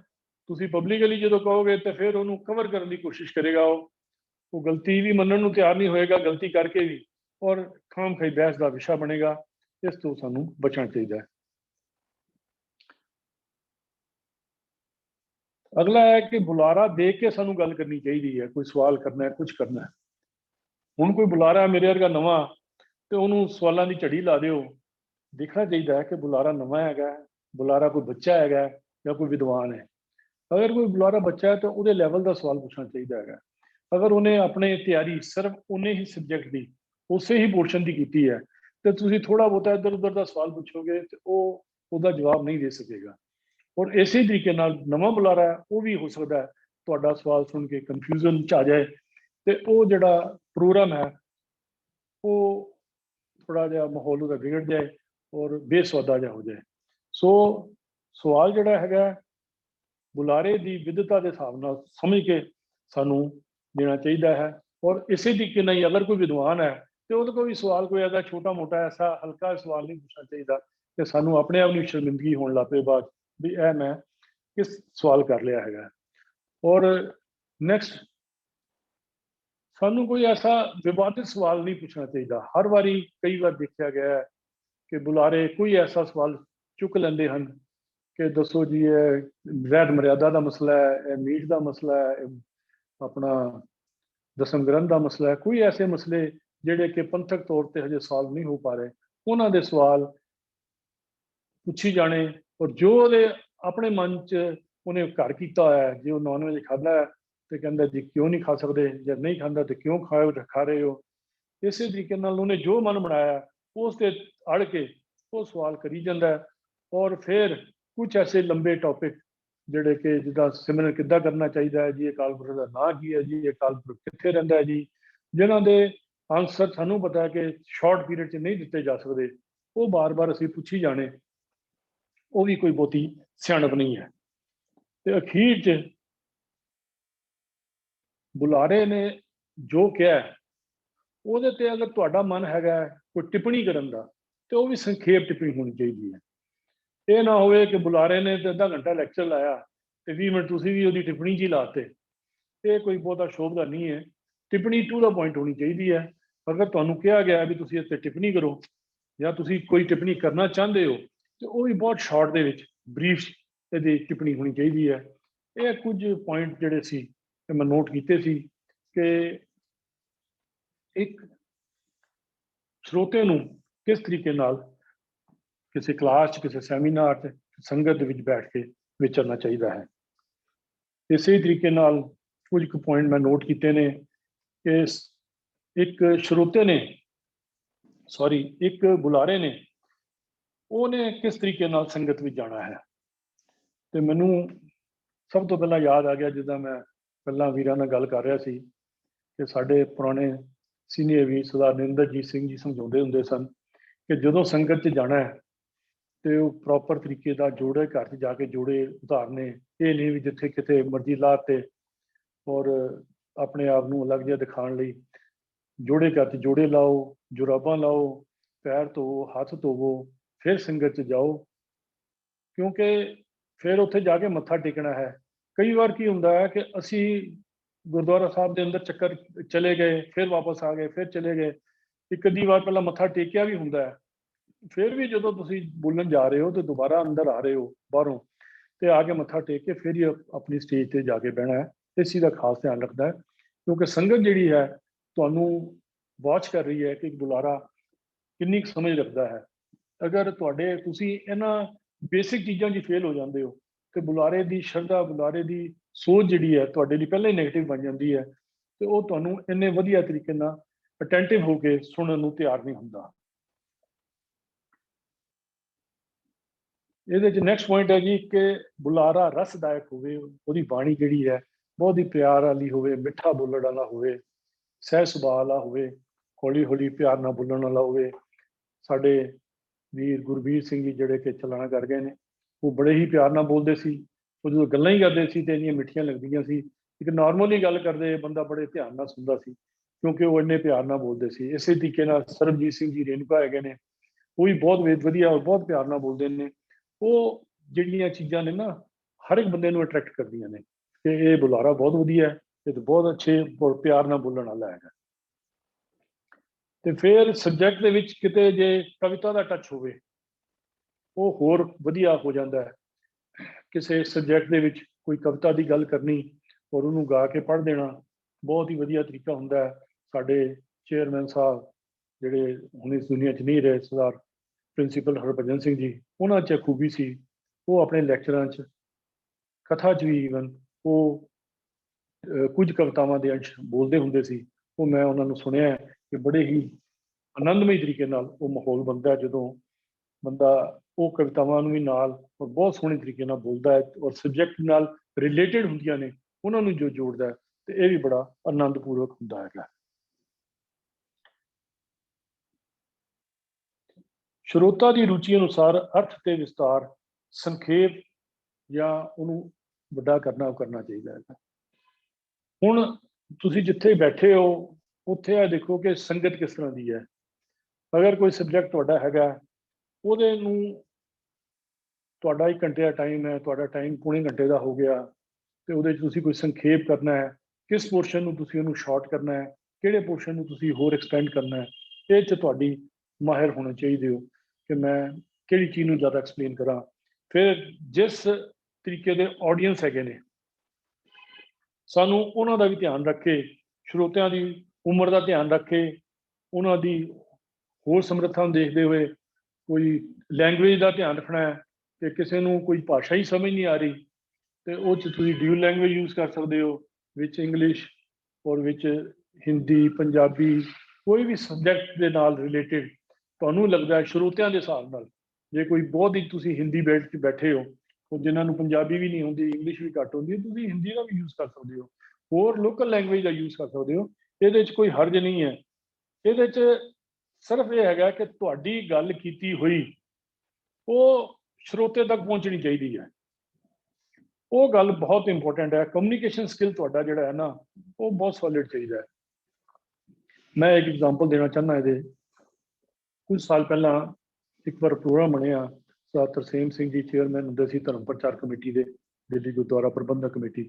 ਤੁਸੀਂ ਪਬਲਿਕਲੀ ਜਦੋਂ ਕਹੋਗੇ ਤੇ ਫਿਰ ਉਹਨੂੰ ਕਵਰ ਕਰਨ ਦੀ ਕੋਸ਼ਿਸ਼ ਕਰੇਗਾ, ਉਹ ਗਲਤੀ ਵੀ ਮੰਨਣ ਨੂੰ ਤਿਆਰ ਨਹੀਂ ਹੋਏਗਾ, ਗਲਤੀ ਕਰਕੇ ਵੀ, ਔਰ ਖਾਮ-ਖਾਈ ਬਹਿਸ ਦਾ ਵਿਸ਼ਾ ਬਣੇਗਾ। ਇਸ ਤੋਂ ਸਾਨੂੰ ਬਚਣਾ ਚਾਹੀਦਾ ਹੈ। ਅਗਲਾ ਹੈ ਕਿ ਬੁਲਾਰਾ ਦੇਖ ਕੇ ਸਾਨੂੰ ਗੱਲ ਕਰਨੀ ਚਾਹੀਦੀ ਹੈ, ਕੋਈ ਸਵਾਲ ਕਰਨਾ ਹੈ, ਕੁਝ ਕਰਨਾ ਹੈ। ਹੁਣ ਕੋਈ ਬੁਲਾਰਾ ਮੇਰੇ ਵਰਗਾ ਨਵਾਂ ਤੇ ਉਹਨੂੰ ਸਵਾਲਾਂ ਦੀ ਝੜੀ ਲਾ ਦਿਓ। ਦੇਖਣਾ ਚਾਹੀਦਾ ਹੈ ਕਿ ਬੁਲਾਰਾ ਨਵਾਂ ਹੈਗਾ, ਬੁਲਾਰਾ ਕੋਈ ਬੱਚਾ ਹੈਗਾ ਜਾਂ ਕੋਈ ਵਿਦਵਾਨ ਹੈ। ਅਗਰ ਕੋਈ ਬੁਲਾਰਾ ਬੱਚਾ ਹੈ ਤਾਂ ਉਹਦੇ ਲੈਵਲ ਦਾ ਸਵਾਲ ਪੁੱਛਣਾ ਚਾਹੀਦਾ ਹੈਗਾ। ਅਗਰ ਉਹਨੇ ਆਪਣੇ ਤਿਆਰੀ ਸਿਰਫ ਉਹਨੇ ਹੀ ਸਬਜੈਕਟ ਦੀ, ਉਸੇ ਹੀ ਪੋਰਸ਼ਨ ਦੀ ਕੀਤੀ ਹੈ, ਤੇ ਤੁਸੀਂ ਥੋੜਾ ਬਹੁਤਾ ਇੱਧਰ ਉੱਧਰ ਦਾ ਸਵਾਲ ਪੁੱਛੋਗੇ ਤੇ ਉਹ ਉਹਦਾ ਜਵਾਬ ਨਹੀਂ ਦੇ ਸਕੇਗਾ। ਔਰ ਇਸੇ ਤਰੀਕੇ ਨਾਲ ਨਵਾਂ ਬੁਲਾਰਾ ਹੈ, ਉਹ ਵੀ ਹੋ ਸਕਦਾ ਹੈ ਤੁਹਾਡਾ ਸਵਾਲ ਸੁਣ ਕੇ ਕਨਫਿਊਜ਼ਨ 'ਚ ਆ ਜਾਏ ਤੇ ਉਹ ਜਿਹੜਾ ਪ੍ਰੋਗਰਾਮ ਹੈ ਉਹ ਥੋੜਾ ਜਿਹਾ ਮਾਹੌਲ ਉਹਦਾ ਵਿਗੜ ਜਾਏ ਔਰ ਬੇਸਵਾਦਾ ਜਿਹਾ ਹੋ ਜਾਏ। ਸੋ ਸਵਾਲ ਜਿਹੜਾ ਹੈਗਾ ਬੁਲਾਰੇ ਦੀ ਵਿਧਤਾ ਦੇ ਹਿਸਾਬ ਨਾਲ ਸਮਝ ਕੇ ਸਾਨੂੰ ਦੇਣਾ ਚਾਹੀਦਾ ਹੈ। ਔਰ ਇਸੇ ਤਰੀਕੇ ਨਾਲ ਹੀ ਅਗਰ ਕੋਈ ਵਿਦਵਾਨ ਹੈ ਤੇ ਉਹਦੇ ਕੋਲ ਵੀ ਸਵਾਲ ਕੋਈ ਐਸਾ ਛੋਟਾ ਮੋਟਾ ਐਸਾ ਹਲਕਾ ਸਵਾਲ ਨਹੀਂ ਪੁੱਛਣਾ ਚਾਹੀਦਾ ਕਿ ਸਾਨੂੰ ਆਪਣੇ ਆਪ ਨੂੰ ਸ਼ਰਮਿੰਦਗੀ ਹੋਣ ਲੱਗ ਪਏ ਬਾਅਦ ਵੀ ਇਹ ਮੈਂ ਕਿਸ ਸਵਾਲ ਕਰ ਲਿਆ ਹੈਗਾ। ਔਰ ਨੈਕਸਟ, ਸਾਨੂੰ ਕੋਈ ਐਸਾ ਵਿਵਾਦਿਤ ਸਵਾਲ ਨਹੀਂ ਪੁੱਛਣਾ ਚਾਹੀਦਾ। ਹਰ ਵਾਰੀ ਕਈ ਵਾਰ ਦੇਖਿਆ ਗਿਆ ਹੈ ਕਿ ਬੁਲਾਰੇ ਕੋਈ ਐਸਾ ਸਵਾਲ ਚੁੱਕ ਲੈਂਦੇ ਹਨ ਕਿ ਦੱਸੋ ਜੀ ਇਹ ਰਹਿਤ ਮਰਿਆਦਾ ਦਾ ਮਸਲਾ ਹੈ, ਇਹ ਮੀਟ ਦਾ ਮਸਲਾ ਹੈ, ਇਹ ਆਪਣਾ ਦਸਮ ਗ੍ਰੰਥ ਦਾ ਮਸਲਾ ਹੈ। ਕੋਈ ਐਸੇ ਮਸਲੇ ਜਿਹੜੇ ਕਿ ਪੰਥਕ ਤੌਰ ਤੇ ਹਜੇ ਸੋਲਵ ਨਹੀਂ ਹੋ ਪਾ ਰਹੇ, ਉਹਨਾਂ ਦੇ ਸਵਾਲ ਪੁੱਛੀ ਜਾਣੇ। ਔਰ ਜੋ ਉਹਦੇ ਆਪਣੇ ਮਨ 'ਚ ਉਹਨੇ ਘਰ ਕੀਤਾ ਹੋਇਆ ਹੈ, ਜੇ ਉਹ ਨੌਨ ਵੈਜ ਖਾਂਦਾ ਹੈ ਤੇ ਕਹਿੰਦਾ ਜੀ ਕਿਉਂ ਨਹੀਂ ਖਾ ਸਕਦੇ, ਜੇ ਨਹੀਂ ਖਾਂਦਾ ਤੇ ਕਿਉਂ ਖਾ ਰਹੇ ਹੋ। ਇਸੇ ਤਰੀਕੇ ਨਾਲ ਉਹਨੇ ਜੋ ਮਨ ਬਣਾਇਆ ਉਸ ਤੇ ਅੜ ਕੇ ਉਹ ਸਵਾਲ ਕਰੀ ਜਾਂਦਾ ਹੈ। ਔਰ ਫਿਰ ਕੁਝ ਐਸੇ ਲੰਬੇ ਟੌਪਿਕ ਜਿਹੜੇ ਕਿ ਜਿੱਦਾਂ ਸਿਮਰਨ ਕਿੱਦਾਂ ਕਰਨਾ ਚਾਹੀਦਾ ਹੈ ਜੀ, ਅਕਾਲ ਪੁਰਖ ਦਾ ਨਾਂ ਕੀ ਹੈ ਜੀ, ਅਕਾਲ ਪੁਰਖ ਕਿੱਥੇ ਰਹਿੰਦਾ ਹੈ ਜੀ, ਜਿਨ੍ਹਾਂ ਦੇ ਆਨਸਰ ਸਾਨੂੰ ਪਤਾ ਹੈ ਕਿ ਸ਼ਾਰਟ ਪੀਰੀਅਡ 'ਚ ਨਹੀਂ ਦਿੱਤੇ ਜਾ ਸਕਦੇ, ਉਹ ਬਾਰ-ਬਾਰ ਅਸੀਂ ਪੁੱਛੀ ਜਾਣੇ, ਉਹ ਵੀ ਕੋਈ ਬਹੁਤੀ ਸਿਆਣਪ ਨਹੀਂ ਹੈ। ਤੇ ਅਖੀਰ 'ਚ ਬੁਲਾਰੇ ਨੇ ਜੋ ਕਿਹਾ ਉਹਦੇ ਤੇ ਅਗਰ ਤੁਹਾਡਾ ਮਨ ਹੈਗਾ ਕੋਈ ਟਿੱਪਣੀ ਕਰਨ ਦਾ ਤੇ ਉਹ ਵੀ ਸੰਖੇਪ ਟਿੱਪਣੀ ਹੋਣੀ ਚਾਹੀਦੀ ਹੈ। ਇਹ ਨਾ ਹੋਵੇ ਕਿ ਬੁਲਾਰੇ ਨੇ ਤੇ ਅੱਧਾ ਘੰਟਾ ਲੈਕਚਰ ਲਾਇਆ ਤੇ 20 ਮਿੰਟ ਤੁਸੀਂ ਵੀ ਉਹਦੀ ਟਿੱਪਣੀ 'ਚ ਹੀ ਲਾਤੇ। ਇਹ ਕੋਈ ਬਹੁਤਾ ਸ਼ੋਭਾ ਨਹੀਂ ਹੈ। ਟਿੱਪਣੀ ਟੂ ਦਾ ਪੁਆਇੰਟ ਹੋਣੀ ਚਾਹੀਦੀ ਹੈ। ਅਗਰ ਤੁਹਾਨੂੰ ਕਿਹਾ ਗਿਆ ਵੀ ਤੁਸੀਂ ਇੱਥੇ ਟਿੱਪਣੀ ਕਰੋ ਜਾਂ ਤੁਸੀਂ ਕੋਈ ਟਿੱਪਣੀ ਕਰਨਾ ਚਾਹੁੰਦੇ ਹੋ ਤੇ ਉਹ ਵੀ ਬਹੁਤ ਸ਼ਾਰਟ ਦੇ ਵਿੱਚ ਬਰੀਫ ਇਹਦੀ ਟਿੱਪਣੀ ਹੋਣੀ ਚਾਹੀਦੀ ਹੈ। ਇਹ ਕੁਝ ਪੁਆਇੰਟ ਜਿਹੜੇ ਸੀ ਮੈਂ ਨੋਟ ਕੀਤੇ ਸੀ ਕਿ ਇੱਕ ਸਰੋਤੇ ਨੂੰ ਕਿਸ ਤਰੀਕੇ ਨਾਲ ਕਿਸੇ ਕਲਾਸ 'ਚ, ਕਿਸੇ ਸੈਮੀਨਾਰ 'ਚ, ਸੰਗਤ ਦੇ ਵਿੱਚ ਬੈਠ ਕੇ ਵਿਚਰਨਾ ਚਾਹੀਦਾ ਹੈ। ਇਸੇ ਤਰੀਕੇ ਨਾਲ ਕੁਝ ਕੁ ਪੁਆਇੰਟ ਮੈਂ ਨੋਟ ਕੀਤੇ ਨੇ ਕਿ ਇੱਕ ਸਰੋਤੇ ਨੇ ਇੱਕ ਬੁਲਾਰੇ ਨੇ ਉਹਨੇ ਕਿਸ ਤਰੀਕੇ ਨਾਲ ਸੰਗਤ ਵਿੱਚ ਜਾਣਾ ਹੈ। ਤੇ ਮੈਨੂੰ ਸਭ ਤੋਂ ਪਹਿਲਾਂ ਯਾਦ ਆ ਗਿਆ, ਜਿੱਦਾਂ ਮੈਂ ਪਹਿਲਾਂ ਵੀਰਾਂ ਨਾਲ ਗੱਲ ਕਰ ਰਿਹਾ ਸੀ ਕਿ ਸਾਡੇ ਪੁਰਾਣੇ ਸੀਨੀਅਰ ਵੀ ਸਰਦਾਰ ਨਿੰਦਰਜੀਤ ਸਿੰਘ ਜੀ ਸਮਝਾਉਂਦੇ ਹੁੰਦੇ ਸਨ ਕਿ ਜਦੋਂ ਸੰਗਤ 'ਚ ਜਾਣਾ ਹੈ ਤੇ ਉਹ ਪ੍ਰੋਪਰ ਤਰੀਕੇ ਦਾ ਜੋੜੇ ਘਰ 'ਚ ਜਾ ਕੇ ਜੋੜੇ ਉਤਾਰਨੇ, ਇਹ ਨਹੀਂ ਵੀ ਜਿੱਥੇ ਕਿਤੇ ਮਰਜ਼ੀ ਲਾਤੇ ਔਰ ਆਪਣੇ ਆਪ ਨੂੰ ਅਲੱਗ ਜਿਹਾ ਦਿਖਾਉਣ ਲਈ ਜੋੜੇ ਘਰ 'ਚ ਜੋੜੇ ਲਾਓ, ਜੁਰਾਬਾਂ ਲਾਓ, ਪੈਰ ਧੋਵੋ, ਹੱਥ ਧੋਵੋ, ਫਿਰ ਸੰਗਤ 'ਚ ਜਾਓ, ਕਿਉਂਕਿ ਫਿਰ ਉੱਥੇ ਜਾ ਕੇ ਮੱਥਾ ਟੇਕਣਾ ਹੈ। ਕਈ ਵਾਰ ਕੀ ਹੁੰਦਾ ਹੈ ਕਿ ਅਸੀਂ ਗੁਰਦੁਆਰਾ ਸਾਹਿਬ ਦੇ ਅੰਦਰ ਚੱਕਰ ਚਲੇ ਗਏ, ਫਿਰ ਵਾਪਸ ਆ ਗਏ, ਫਿਰ ਚਲੇ ਗਏ, ਇੱਕ ਅੱਧੀ ਵਾਰ ਪਹਿਲਾਂ ਮੱਥਾ ਟੇਕਿਆ ਵੀ ਹੁੰਦਾ ਹੈ, ਫਿਰ ਵੀ ਜਦੋਂ ਤੁਸੀਂ ਬੋਲਣ ਜਾ ਰਹੇ ਹੋ ਤੇ ਦੁਬਾਰਾ ਅੰਦਰ ਆ ਰਹੇ ਹੋ ਬਾਹਰੋਂ ਤੇ ਆ ਕੇ ਮੱਥਾ ਟੇਕ ਕੇ ਫਿਰ ਹੀ ਆਪਣੀ ਸਟੇਜ ਤੇ ਜਾ ਕੇ ਬਹਿਣਾ ਹੈ। ਇਸ ਚੀਜ਼ ਦਾ ਖਾਸ ਧਿਆਨ ਰੱਖਦਾ ਹੈ ਕਿਉਂਕਿ ਸੰਗਤ ਜਿਹੜੀ ਹੈ ਤੁਹਾਨੂੰ ਵਾਚ ਕਰ ਰਹੀ ਹੈ ਕਿ ਬੁਲਾਰਾ ਕਿੰਨੀ ਕੁ ਸਮਝ ਰੱਖਦਾ ਹੈ। ਅਗਰ ਤੁਸੀਂ ਇਹਨਾਂ ਬੇਸਿਕ ਚੀਜ਼ਾਂ 'ਚ ਫੇਲ ਹੋ ਜਾਂਦੇ ਹੋ ਤੇ ਬੁਲਾਰੇ ਦੀ ਸ਼ਰਧਾ, ਬੁਲਾਰੇ ਦੀ ਸੋਚ ਜਿਹੜੀ ਹੈ ਤੁਹਾਡੇ ਲਈ ਪਹਿਲਾਂ ਹੀ ਨੈਗੇਟਿਵ ਬਣ ਜਾਂਦੀ ਹੈ ਤੇ ਉਹ ਤੁਹਾਨੂੰ ਇੰਨੇ ਵਧੀਆ ਤਰੀਕੇ ਨਾਲ ਅਟੈਂਟਿਵ ਹੋ ਕੇ ਸੁਣਨ ਨੂੰ ਤਿਆਰ ਨਹੀਂ ਹੁੰਦਾ। ਇਹਦੇ 'ਚ ਨੈਕਸਟ ਪੁਆਇੰਟ ਹੈ ਜੀ ਕਿ ਬੁਲਾਰਾ ਰਸਦਾਇਕ ਹੋਵੇ, ਉਹਦੀ ਬਾਣੀ ਜਿਹੜੀ ਹੈ ਬਹੁਤ ਹੀ ਪਿਆਰ ਵਾਲੀ ਹੋਵੇ, ਮਿੱਠਾ ਬੋਲਣ ਵਾਲਾ ਹੋਵੇ, ਸਹਿ ਸੁਭਾਅ ਵਾਲਾ ਹੋਵੇ, ਹੌਲੀ ਹੌਲੀ ਪਿਆਰ ਨਾਲ ਬੋਲਣ ਵਾਲਾ ਹੋਵੇ। ਸਾਡੇ ਵੀਰ ਗੁਰਬੀਰ ਸਿੰਘ ਜੀ ਜਿਹੜੇ ਕਿ ਚਲਾਣਾ ਕਰ ਗਏ ਨੇ, ਉਹ ਬੜੇ ਹੀ ਪਿਆਰ ਨਾਲ ਬੋਲਦੇ ਸੀ। ਉਹ ਜਦੋਂ ਗੱਲਾਂ ਹੀ ਕਰਦੇ ਸੀ ਤੇ ਇੰਨੀਆਂ ਮਿੱਠੀਆਂ ਲੱਗਦੀਆਂ ਸੀ, ਇੱਕ ਨਾਰਮਲੀ ਗੱਲ ਕਰਦੇ ਬੰਦਾ ਬੜੇ ਧਿਆਨ ਨਾਲ ਸੁਣਦਾ ਸੀ ਕਿਉਂਕਿ ਉਹ ਇੰਨੇ ਪਿਆਰ ਨਾਲ ਬੋਲਦੇ ਸੀ। ਇਸੇ ਤਰੀਕੇ ਨਾਲ ਸਰਬਜੀਤ ਸਿੰਘ ਜੀ ਰੇਣੂਕਾ ਹੈਗੇ ਨੇ, ਉਹ ਵੀ ਬਹੁਤ ਵਧੀਆ ਔਰ ਬਹੁਤ ਪਿਆਰ ਨਾਲ ਬੋਲਦੇ ਨੇ। ਉਹ ਜਿਹੜੀਆਂ ਚੀਜ਼ਾਂ ਨੇ ਨਾ हर एक बंदे नूं अट्रैक्ट करदियां ने कि ये बुलारा बहुत वधिया है, ये तो बहुत अच्छे और प्यार नाल बोलण वाला है। ते फिर सब्जैक्ट दे विच किते जे कविता दा टच होवे वो होर वधिया हो जांदा है। किसी सब्जैक्ट दे विच कोई कविता की गल करनी और उन्होंने गा के पढ़ देना बहुत ही वधिया तरीका हुंदा है। साडे चेयरमैन साहब जिहड़े हुण इस दुनिया च नहीं रहे, सरदार प्रिंसीपल हरभजन सिंह जी, उन्हां च खूबी सी, वो अपने लैक्चरां च कथा च भी ईवन वो कुछ कवितावां दे अंश बोलते हुंदे सी। वो मैं उन्हां नूं सुणिआ है कि बड़े ही आनंदमई तरीके नाल वो माहौल बनता है जदों बंदा वो कवितावां नूं भी नाल और बहुत सोहणे तरीके नाल बोलदा है और सब्जैक्ट नाल रिलेटेड हुंदियां ने, उन्हां नूं जो जोड़दा है ते ये भी बड़ा आनंदपूर्वक हुंदा है। श्रोता की रुचि अनुसार अर्थ ते विस्तार संखेप या उन्होंने वड्डा करना चाहिए है। हुण तुसीं जिथे बैठे हो उत्थे आ देखो कि संगत किस तरह की है। अगर कोई सब्जैक्ट तुहाडा हैगा ਉਹਦੇ ਨੂੰ ਤੁਹਾਡਾ 1 घंटे का टाइम है, ਤੁਹਾਡਾ टाइम पौने घंटे का हो गया तो ਉਹਦੇ 'ਚ ਤੁਸੀਂ ਕੋਈ ਸੰਖੇਪ ਕਰਨਾ है, किस पोर्शन ਨੂੰ ਤੁਸੀਂ ਉਹਨੂੰ ਸ਼ਾਰਟ ਕਰਨਾ है, ਕਿਹੜੇ पोर्शन ਨੂੰ ਤੁਸੀਂ ਹੋਰ एक्सपेंड करना है, ਇਹ 'ਚ ਤੁਹਾਡੀ माहिर होना चाहिए हो कि मैं ਕਿਹੜੀ चीज़ ਨੂੰ ज़्यादा एक्सप्लेन करा। फिर जिस तरीके के ऑडियंस हैगे ने सानू उन्हां दा भी ध्यान रख के, श्रोतिਆਂ की उम्र का ध्यान रख के, उन्हां दी होर समर्था नूं देखदे होए कोई लैंगुएज का ध्यान रखना है कि किसी को कोई भाषा ही समझ नहीं आ रही तो वो ड्यूल लैंगुएज यूज़ कर सकते हो, विच इंग्लिश और विच हिंदी पंजाबी कोई भी सबजैक्ट के नाल रिलेटिड तुहानूं लगता है श्रोतिਆਂ के हिसाब नाल जे कोई बहुत ही तुसीं हिंदी बेल्ट 'च बैठे हो और जिन्होंने पंजाबी भी नहीं होंदी, इंग्लिश भी घट होंदी, तुसीं हिंदी का भी यूज़ कर सकते हो, होर लोकल लैंगुएज का यूज़ कर सकते हो। ये कोई हर्ज नहीं है। ये सिर्फ ये है कि तुहाडी गल कीती हुई वो श्रोते तक पहुँचनी चाहिए है। वो गल बहुत इंपोर्टेंट है। कम्यूनीकेशन स्किल तुहाडा जिहड़ा है ना वो बहुत सॉलिड चाहिए है। मैं एक एग्जाम्पल देना चाहना ये कुछ साल पहला एक बार प्रोग्राम बनिया, सरदार तरसेम सिंह जी चेयरमैन होंदे सी धर्म प्रचार कमेटी के, दिल्ली गुरुद्वारा प्रबंधक कमेटी,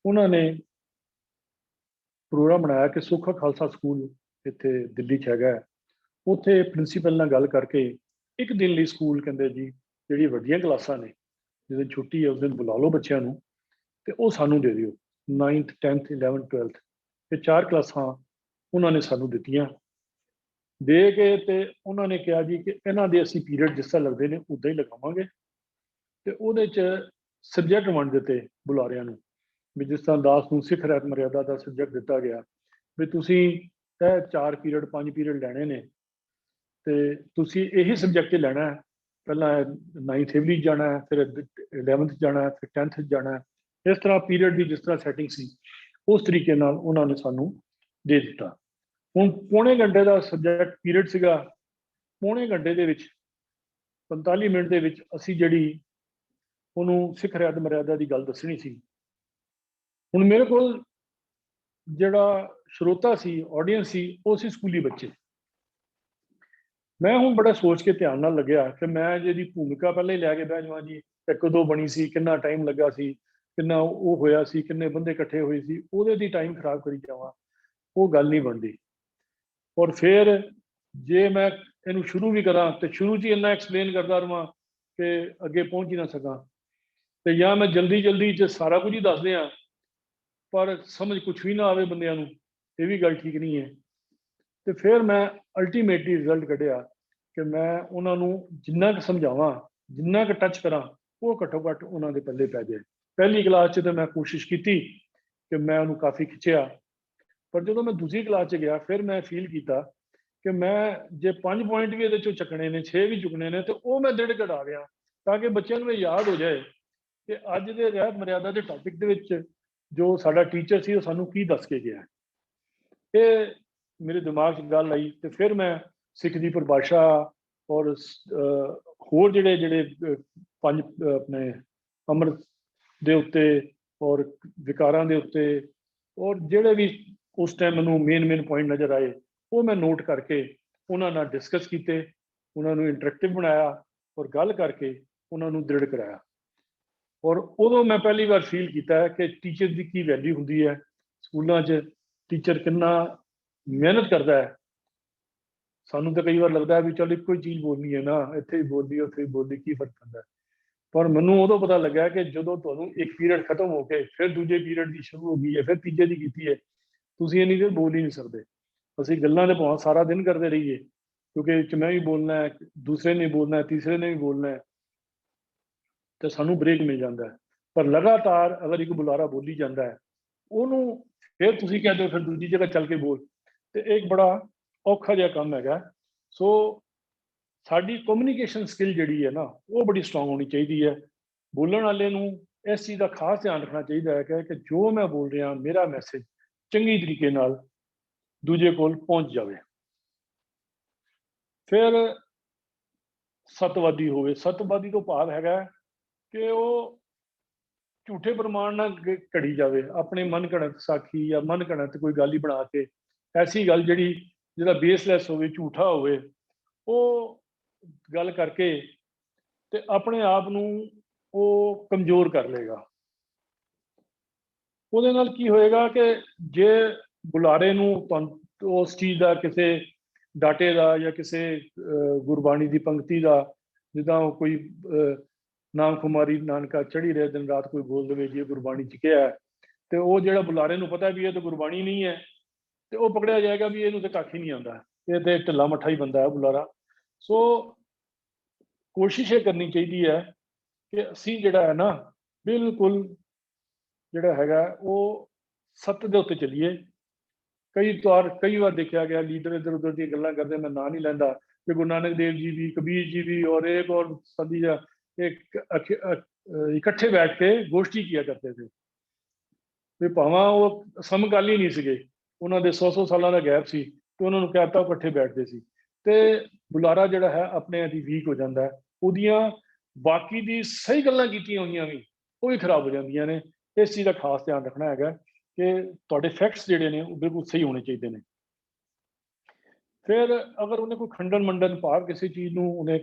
उन्होंने प्रोग्राम बनाया कि सुखा खालसा स्कूल इत्थे दिल्ली च हैगा, उत्थे प्रिंसीपल नाल गल करके एक दिन लिए स्कूल कहते जी जिहड़ी वड्डियां क्लासां ने जिस दिन छुट्टी है उस दिन बुला लो बच्चों को तो वह सानू दे दिओ 9th 10th 11th 12th ये 4 क्लासां उन्होंने सानू दित्तियां दे के ते उन्होंने कहा जी कि इन्हां दे असीं पीरियड जिस तरह लगते हैं उदा ही लगावांगे ते उहदे च सबजैक्ट वंड दिते बुलारियां नूं भी जिस तरह दास नूं सिख रहत मर्यादा का सबजैक्ट दिता गया भी तुसीं 4 पीरियड 5 पीरियड लैणे ने ते तुसीं यही सबजैक्ट लैना है। पहला 9th एवली जाना है, फिर 11th जाना है, फिर 10th जाना है। इस तरह पीरियड की जिस तरह सैटिंग सी उस तरीके नाल उन्होंने सानू दे दिता। हुण पौने घंटे का सबजैक्ट पीरियड सीगा, पौने घंटे दे विच 45 मिनट दे विच असीं जिहड़ी उहनूं सिख रियात मर्यादा की गल दसनी सी। हुण मेरे कोल जिहड़ा श्रोता सी ऑडियंस सी वो सी स्कूली बच्चे। मैं हूँ बड़ा सोच के ध्यान नाल लग्या कि मैं जी भूमिका पहले ही लैके बह जावां जी कदों बनी सी, कितना टाइम लगा सी, कितना वो होया सी, किन्ने बंदे इकट्ठे हुए सी, ਉਹਦੇ दी टाइम खराब करी जावां, वो गल नहीं बनती। और फिर जे मैं इनू शुरू भी करा तो शुरू च इन्ना एक्सप्लेन करता रहा कि अगे पहुँच ही ना सका तो या मैं जल्दी जल्दी च सारा कुछ ही दस दियाँ पर समझ कुछ भी ना आवे बंदियां नूं, ये भी गल ठीक नहीं है। तो फिर मैं अल्टीमेटली रिजल्ट कढ़िया कि मैं उन्होंने जिन्ना क समझावां, जिन्ना क टच करा वो घट्टो घट्ट उन्होंने पल्ले पै जाए। पहली क्लास तो मैं कोशिश की कि मैं उन्होंने काफ़ी खिंचिया पर जो मैं दूसरी क्लास च गया फिर मैं फील किया कि मैं जे 5 पॉइंट भी ये चुकने ने 6 भी चुकने ने तो वो मैं दिड़ कढ़ा गया ताकि बच्चों को याद हो जाए कि अज के रहत मर्यादा के टॉपिक के जो साडा टीचर सी सानू की दस के गया। ये मेरे दिमाग च गल आई तो फिर मैं सिख की परिभाषा और होर जिहड़े जिहड़े 5 अपने अमृत दे उत्ते और विकारां दे उत्ते और जिहड़े भी उस टाइम मैनूं मेन पॉइंट नज़र आए वो मैं नोट करके उन्हां नाल डिस्कस कीते, उन्हां नूं इंटरैक्टिव बनाया और गल करके उन्हां नूं दृढ़ कराया। ਔਰ ਉਦੋਂ ਮੈਂ ਪਹਿਲੀ ਵਾਰ ਫੀਲ ਕੀਤਾ ਕਿ ਟੀਚਰ ਦੀ ਕੀ ਵੈਲਿਊ ਹੁੰਦੀ ਹੈ ਸਕੂਲਾਂ 'ਚ, ਟੀਚਰ ਕਿੰਨਾ ਮਿਹਨਤ ਕਰਦਾ ਹੈ। ਸਾਨੂੰ ਤਾਂ ਕਈ ਵਾਰ ਲੱਗਦਾ ਵੀ ਚੱਲ ਇੱਕੋ ਹੀ ਚੀਜ਼ ਬੋਲਣੀ ਹੈ ਨਾ, ਇੱਥੇ ਵੀ ਬੋਲਦੀ ਉੱਥੇ ਵੀ ਬੋਲਦੀ, ਕੀ ਫਰਕ ਪੈਂਦਾ। ਪਰ ਮੈਨੂੰ ਉਦੋਂ ਪਤਾ ਲੱਗਾ ਕਿ ਜਦੋਂ ਤੁਹਾਨੂੰ ਇੱਕ ਪੀਰੀਅਡ ਖਤਮ ਹੋ ਕੇ ਫਿਰ ਦੂਜੇ ਪੀਰੀਅਡ ਦੀ ਸ਼ੁਰੂ ਹੋ ਗਈ ਹੈ, ਫਿਰ ਤੀਜੇ ਦੀ ਕੀਤੀ ਹੈ, ਤੁਸੀਂ ਇੰਨੀ ਦੇਰ ਬੋਲ ਹੀ ਨਹੀਂ ਸਕਦੇ। ਅਸੀਂ ਗੱਲਾਂ ਦੇ ਭਾਵੇਂ ਸਾਰਾ ਦਿਨ ਕਰਦੇ ਰਹੀਏ, ਕਿਉਂकि ਇਹ 'ਚ ਮੈਂ ਵੀ ਬੋਲਣਾ ਹੈ, ਦੂਸਰੇ ਨੇ ਬੋਲਣਾ ਹੈ, ਤੀਸਰੇ ਨੇ ਵੀ ਬੋਲਣਾ ਹੈ, ਤੇ ਸਾਨੂੰ ਬ੍ਰੇਕ ਮਿਲ ਜਾਂਦਾ ਹੈ। ਪਰ ਲਗਾਤਾਰ ਅਗਰ ਇੱਕ ਬੁਲਾਰਾ ਬੋਲੀ ਜਾਂਦਾ ਹੈ, ਉਹਨੂੰ ਫਿਰ ਤੁਸੀਂ ਕਹਿੰਦੇ ਹੋ ਫਿਰ ਦੂਜੀ ਜਗ੍ਹਾ ਚੱਲ ਕੇ ਬੋਲ, ਤੇ ਇਹ ਇੱਕ ਬੜਾ ਔਖਾ ਜਿਹਾ ਕੰਮ ਹੈਗਾ। ਸੋ ਸਾਡੀ ਕਮਿਊਨੀਕੇਸ਼ਨ ਸਕਿੱਲ ਜਿਹੜੀ ਹੈ ਨਾ, ਉਹ ਬੜੀ ਸਟਰੋਂਗ ਹੋਣੀ ਚਾਹੀਦੀ ਹੈ। ਬੋਲਣ ਵਾਲੇ ਨੂੰ ਇਸ ਚੀਜ਼ ਦਾ ਖਾਸ ਧਿਆਨ ਰੱਖਣਾ ਚਾਹੀਦਾ ਹੈ ਕਿ ਜੋ ਮੈਂ ਬੋਲ ਰਿਹਾ ਮੇਰਾ ਮੈਸੇਜ ਚੰਗੀ ਤਰੀਕੇ ਨਾਲ ਦੂਜੇ ਕੋਲ ਪਹੁੰਚ ਜਾਵੇ। ਫਿਰ ਸਤਵਾਦੀ ਹੋਵੇ। ਸਤਵਾਦੀ ਤੋਂ ਭਾਵ ਹੈਗਾ ਕਿ ਉਹ ਝੂਠੇ ਪ੍ਰਮਾਣ ਨਾਲ ਘੜੀ ਜਾਵੇ, ਆਪਣੇ ਮਨ ਘੜਤ ਸਾਖੀ ਜਾਂ ਮਨ ਘੜਤ ਕੋਈ ਗੱਲ ਹੀ ਬਣਾ ਕੇ, ਐਸੀ ਗੱਲ ਜਿਹੜੀ ਜਿਹਦਾ ਬੇਸਲੈਸ ਹੋਵੇ, ਝੂਠਾ ਹੋਵੇ, ਉਹ ਗੱਲ ਕਰਕੇ ਤੇ ਆਪਣੇ ਆਪ ਨੂੰ ਉਹ ਕਮਜ਼ੋਰ ਕਰ ਲਏਗਾ। ਉਹਦੇ ਨਾਲ ਕੀ ਹੋਏਗਾ ਕਿ ਜੇ ਬੁਲਾਰੇ ਨੂੰ ਉਸ ਚੀਜ਼ ਦਾ, ਕਿਸੇ ਡਾਟੇ ਦਾ ਜਾਂ ਕਿਸੇ ਗੁਰਬਾਣੀ ਦੀ ਪੰਕਤੀ ਦਾ, ਜਿੱਦਾਂ ਕੋਈ ਨਾਮ ਕੁਮਾਰੀ ਨਾਨਕਾ ਚੜ੍ਹੀ ਰਹੇ ਦਿਨ ਰਾਤ ਕੋਈ ਬੋਲ ਦੇਵੇ ਜੀ ਗੁਰਬਾਣੀ 'ਚ ਕਿਹਾ ਹੈ, ਤੇ ਉਹ ਜਿਹੜਾ ਬੁਲਾਰੇ ਨੂੰ ਪਤਾ ਵੀ ਇਹ ਤਾਂ ਗੁਰਬਾਣੀ ਨਹੀਂ ਹੈ, ਤੇ ਉਹ ਪਕੜਿਆ ਜਾਏਗਾ ਵੀ ਇਹਨੂੰ ਤਾਂ ਕੱਖ ਹੀ ਨਹੀਂ ਆਉਂਦਾ, ਇਹ ਤੇ ਢਿੱਲਾ ਮੱਠਾ ਹੀ ਬੰਦਾ ਹੈ ਬੁਲਾਰਾ। ਸੋ ਕੋਸ਼ਿਸ਼ ਇਹ ਕਰਨੀ ਚਾਹੀਦੀ ਹੈ ਕਿ ਅਸੀਂ ਜਿਹੜਾ ਹੈ ਨਾ, ਬਿਲਕੁਲ ਜਿਹੜਾ ਹੈਗਾ ਉਹ ਸੱਤ ਦੇ ਉੱਤੇ ਚੱਲੀਏ। ਕਈ ਵਾਰ ਦੇਖਿਆ ਗਿਆ ਲੀਡਰ ਇੱਧਰ ਉੱਧਰ ਦੀਆਂ ਗੱਲਾਂ ਕਰਦੇ, ਮੈਂ ਨਾਂ ਨਹੀਂ ਲੈਂਦਾ, ਕਿ ਗੁਰੂ ਨਾਨਕ ਦੇਵ ਜੀ ਵੀ, ਕਬੀਰ ਜੀ ਵੀ और एक और सदी ਇਕੱਠੇ ਬੈਠ ਕੇ ਗੋਸ਼ਟੀ ਕੀਆ ਕਰਦੇ थे। ਵੀ ਭਾਵੇਂ ਉਹ ਸਮਕਾਲੀ ਨਹੀਂ ਸੀਗੇ, ਉਹਨਾਂ ਦੇ 100 ਸਾਲਾਂ ਦਾ ਗੈਪ ਸੀ, ਤੇ ਉਹਨਾਂ ਨੂੰ ਕਹਿਤਾ ਉਹ ਇਕੱਠੇ ਬੈਠਦੇ ਸੀ, ਤੇ ਬੁਲਾਰਾ ਜਿਹੜਾ ਹੈ ਆਪਣੇ ਆਪ ਹੀ ਵੀਕ ਹੋ ਜਾਂਦਾ ਹੈ। ਉਹਦੀਆਂ ਬਾਕੀ ਦੀ ਸਹੀ ਗੱਲਾਂ ਕੀਤੀਆਂ ਹੋਈਆਂ ਵੀ ਉਹ ਵੀ ਖਰਾਬ ਹੋ ਜਾਂਦੀਆਂ ਨੇ। ਇਸ ਚੀਜ਼ ਦਾ ਖਾਸ ਧਿਆਨ ਰੱਖਣਾ ਹੈਗਾ ਕਿ ਤੁਹਾਡੇ ਫੈਕਟਸ ਜਿਹੜੇ ਨੇ ਉਹ ਬਿਲਕੁਲ ਸਹੀ ਹੋਣੇ ਚਾਹੀਦੇ ਨੇ। ਫਿਰ ਅਗਰ ਉਹਨੇ ਕੋਈ ਖੰਡਨ ਮੰਡਨ ਭਾਵ ਕਿਸੇ ਚੀਜ਼ ਨੂੰ ਉਹਨੇ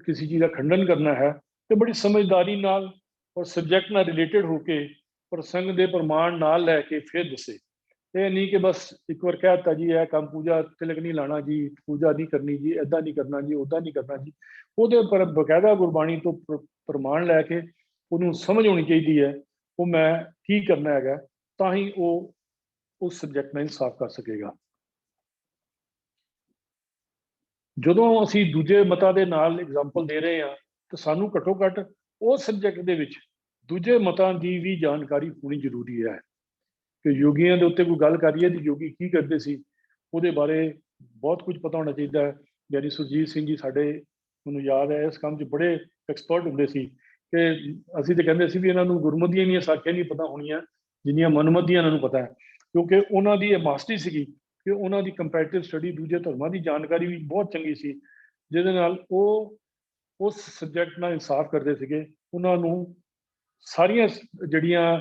ਕਿਸੇ ਚੀਜ਼ ਦਾ ਖੰਡਨ ਕਰਨਾ ਹੈ, ਤੇ ਬੜੀ ਸਮਝਦਾਰੀ ਨਾਲ ਔਰ ਸਬਜੈਕਟ ਨਾਲ ਰਿਲੇਟਡ ਹੋ ਕੇ ਪ੍ਰਸੰਗ ਦੇ ਪ੍ਰਮਾਣ ਨਾਲ ਲੈ ਕੇ ਫਿਰ ਦੱਸੇ। ਇਹ ਨਹੀਂ ਕਿ ਬਸ ਇੱਕ ਵਾਰ ਕਹਿ ਦਿੱਤਾ ਜੀ ਇਹ ਕੰਮ ਪੂਜਾ ਤਿਲਕ ਨਹੀਂ ਲਾਣਾ ਜੀ, ਪੂਜਾ ਨਹੀਂ ਕਰਨੀ ਜੀ, ਇੱਦਾਂ ਨਹੀਂ ਕਰਨਾ ਜੀ, ਉੱਦਾਂ ਨਹੀਂ ਕਰਨਾ ਜੀ। ਉਹਦੇ ਉੱਪਰ ਬਕਾਇਦਾ ਗੁਰਬਾਣੀ ਤੋਂ ਪ੍ਰਮਾਣ ਲੈ ਕੇ ਉਹਨੂੰ ਸਮਝ ਹੋਣੀ ਚਾਹੀਦੀ ਹੈ ਉਹ ਮੈਂ ਕੀ ਕਰਨਾ ਹੈਗਾ, ਤਾਂ ਹੀ ਉਹ ਉਸ ਸਬਜੈਕਟ ਨਾਲ ਇਨਸਾਫ ਕਰ ਸਕੇਗਾ। ਜਦੋਂ ਅਸੀਂ ਦੂਜੇ ਮਤਾਂ ਦੇ ਨਾਲ ਐਗਜ਼ਾਮਪਲ ਦੇ ਰਹੇ ਹਾਂ, ਤਾਂ ਸਾਨੂੰ ਘੱਟੋ ਘੱਟ ਉਸ ਸਬਜੈਕਟ ਦੇ ਵਿੱਚ ਦੂਜੇ ਮਤਾਂ ਦੀ ਵੀ ਜਾਣਕਾਰੀ ਹੋਣੀ ਜ਼ਰੂਰੀ ਹੈ। ਕਿ ਯੋਗੀਆਂ ਦੇ ਉੱਤੇ ਕੋਈ ਗੱਲ ਕਰੀਏ ਤਾਂ ਯੋਗੀ ਕੀ ਕਰਦੇ ਸੀ, ਉਹਦੇ ਬਾਰੇ ਬਹੁਤ ਕੁਝ ਪਤਾ ਹੋਣਾ ਚਾਹੀਦਾ ਹੈ। ਯਾਨੀ ਸੁਰਜੀਤ ਸਿੰਘ ਜੀ ਸਾਡੇ, ਮੈਨੂੰ ਯਾਦ ਹੈ, ਇਸ ਕੰਮ 'ਚ ਬੜੇ ਐਕਸਪਰਟ ਹੁੰਦੇ ਸੀ ਕਿ ਅਸੀਂ ਤਾਂ ਕਹਿੰਦੇ ਸੀ ਵੀ ਇਹਨਾਂ ਨੂੰ ਗੁਰਮਤਿ ਦੀਆਂ ਇੰਨੀਆਂ ਸਾਖੀਆਂ ਨਹੀਂ ਪਤਾ ਹੋਣੀਆਂ ਜਿੰਨੀਆਂ ਮਨਮਤ ਦੀਆਂ ਇਹਨਾਂ ਨੂੰ ਪਤਾ ਹੈ, ਕਿਉਂਕਿ ਉਹਨਾਂ ਦੀ ਇਹ ਮਾਸਟਰੀ ਸੀਗੀ ਕਿ ਉਹਨਾਂ ਦੀ ਕੰਪੈਰੀਟਿਵ ਸਟੱਡੀ, ਦੂਜੇ ਧਰਮਾਂ ਦੀ ਜਾਣਕਾਰੀ ਵੀ ਬਹੁਤ ਚੰਗੀ ਸੀ, ਜਿਹਦੇ ਨਾਲ ਉਹ ਉਸ ਸਬਜੈਕਟ ਨਾਲ ਇਨਸਾਫ ਕਰਦੇ ਸੀਗੇ। ਉਹਨਾਂ ਨੂੰ ਸਾਰੀਆਂ ਜਿਹੜੀਆਂ